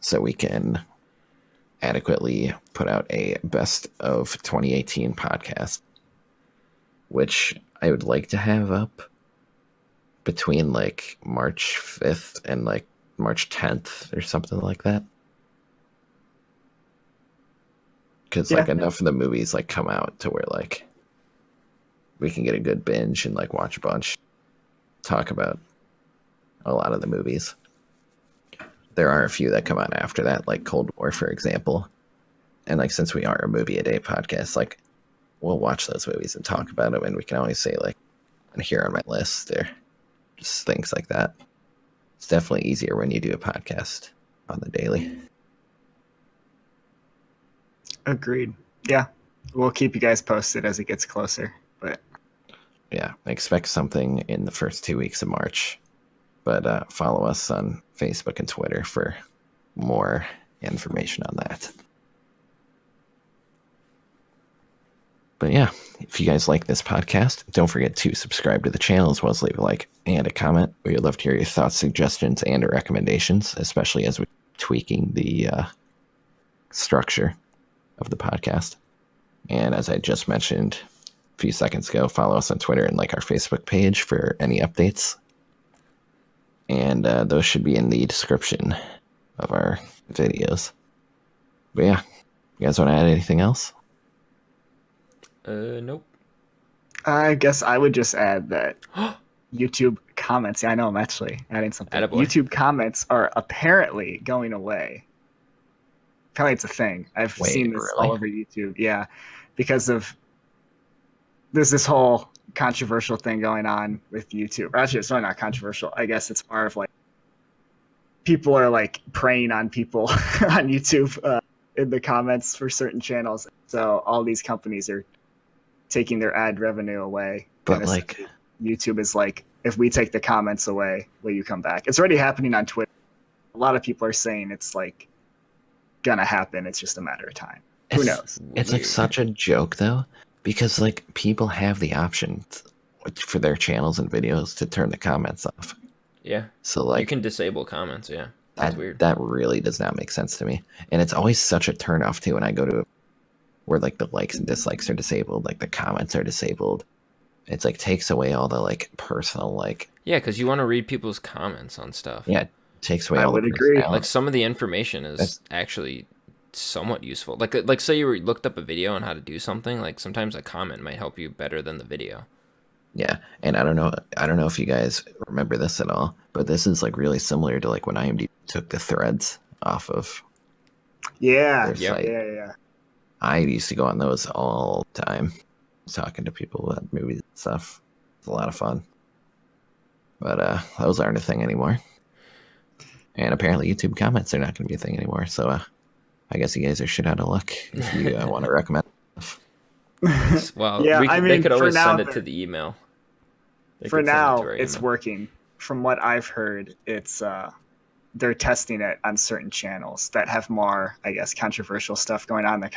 so we can adequately put out a best of 2018 podcast, which I would like to have up between like March 5th and like March 10th or something like that. Because like enough of the movies like come out to where like we can get a good binge and like watch a bunch, talk about a lot of the movies. There are a few that come out after that, like Cold War, for example. And like since we are a movie a day podcast, like we'll watch those movies and talk about them, and we can always say like, "And here on my list," or just things like that. It's definitely easier when you do a podcast on the daily. Agreed. Yeah, we'll keep you guys posted as it gets closer. But yeah, expect something in the first 2 weeks of March. But follow us on Facebook and Twitter for more information on that. But yeah, if you guys like this podcast, don't forget to subscribe to the channel as well as leave a like and a comment. We would love to hear your thoughts, suggestions, and recommendations, especially as we're tweaking the structure of the podcast. And as I just mentioned a few seconds ago, follow us on Twitter and like our Facebook page for any updates. And those should be in the description of our videos. But yeah, you guys want to add anything else? Nope. I guess I would just add that YouTube comments. Yeah, I know I'm actually adding something. Attaboy. YouTube comments are apparently going away. Apparently, it's a thing. I've seen this really? all over YouTube. Yeah, because of there's this whole controversial thing going on with YouTube. Or actually, it's really not controversial. I guess it's more of like people are like preying on people on YouTube in the comments for certain channels. So all these companies are taking their ad revenue away. But And like, YouTube is like, if we take the comments away, will you come back? It's already happening on Twitter. A lot of people are saying it's like gonna happen. It's just a matter of time. Who knows? It's like such a joke though, because like people have the option for their channels and videos to turn the comments off. Yeah. So like you can disable comments. Yeah. That's weird. That really does not make sense to me. And it's always such a turnoff too when I go to where like the likes and dislikes are disabled, like the comments are disabled. It's like takes away all the like personal like. Yeah, because you want to read people's comments on stuff. Yeah, it takes away I all would the agree. personality. Like some of the information is actually somewhat useful. Like say you looked up a video on how to do something. Like sometimes a comment might help you better than the video. Yeah, and I don't know if you guys remember this at all, but this is like really similar to like when IMDb took the threads off of Yeah, their site. yeah. I used to go on those all the time, talking to people about movies and stuff. It's a lot of fun. But those aren't a thing anymore. And apparently YouTube comments are not going to be a thing anymore. So I guess you guys are shit out of luck if you want to recommend stuff. Well, Yeah, they could for always now, send it to the email. They for could send it now, to our it's email. working. From what I've heard, it's they're testing it on certain channels that have more, I guess, controversial stuff going on.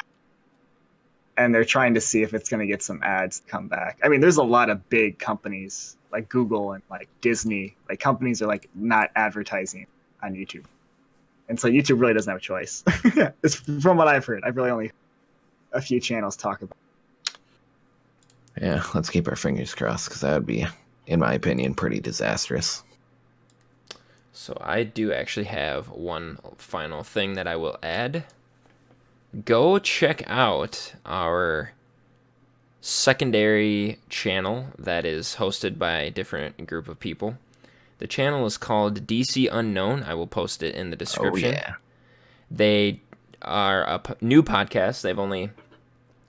And they're trying to see if it's going to get some ads to come back. I mean, there's a lot of big companies like Google and like Disney. Like companies are like not advertising on YouTube. And so YouTube really doesn't have a choice. It's from what I've heard. I've really only a few channels talk about. Yeah, let's keep our fingers crossed because that would be, in my opinion, pretty disastrous. So I do actually have one final thing that I will add. Go check out our secondary channel that is hosted by a different group of people. The channel is called DC Unknown. I will post it in the description. Oh, yeah. They are a new podcast. They've only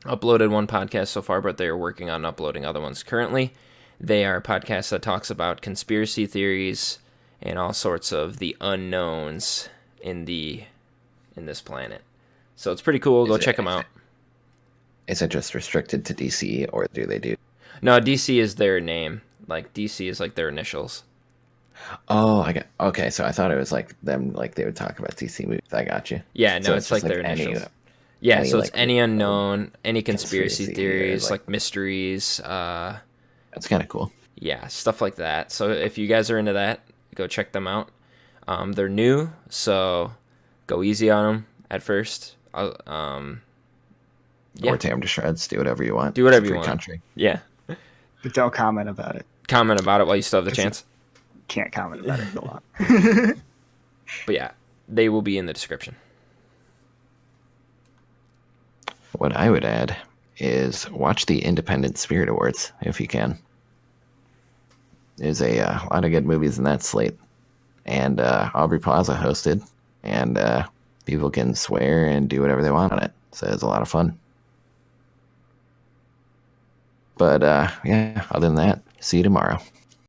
uploaded one podcast so far, but they're working on uploading other ones currently. They are a podcast that talks about conspiracy theories and all sorts of the unknowns in this planet. So it's pretty cool. Go check them out. Is it just restricted to DC, or do they do? No, DC is their name. Like DC is like their initials. Oh, okay. So I thought it was like them, like they would talk about DC movies. I got you. Yeah, no, So it's like just their any- initials. Yeah, any, so it's like, any unknown, any conspiracy conspiracy or, theories, like- like mysteries, That's kind of cool. yeah, stuff like that. So if you guys are into that, go check them out. They're new, so go easy on them at first. Yeah. Or tear them to shreds. Do whatever you want. Do whatever It's a you free want. Country. Yeah, But don't comment about it. comment about it while you still have the chance. Can't comment about it for long. But yeah, they will be in the description. What I would add is watch the Independent Spirit Awards if you can. There's a lot of good movies in that slate, and Aubrey Plaza hosted, and people can swear and do whatever they want on it. So it's a lot of fun. But yeah, other than that, see you tomorrow.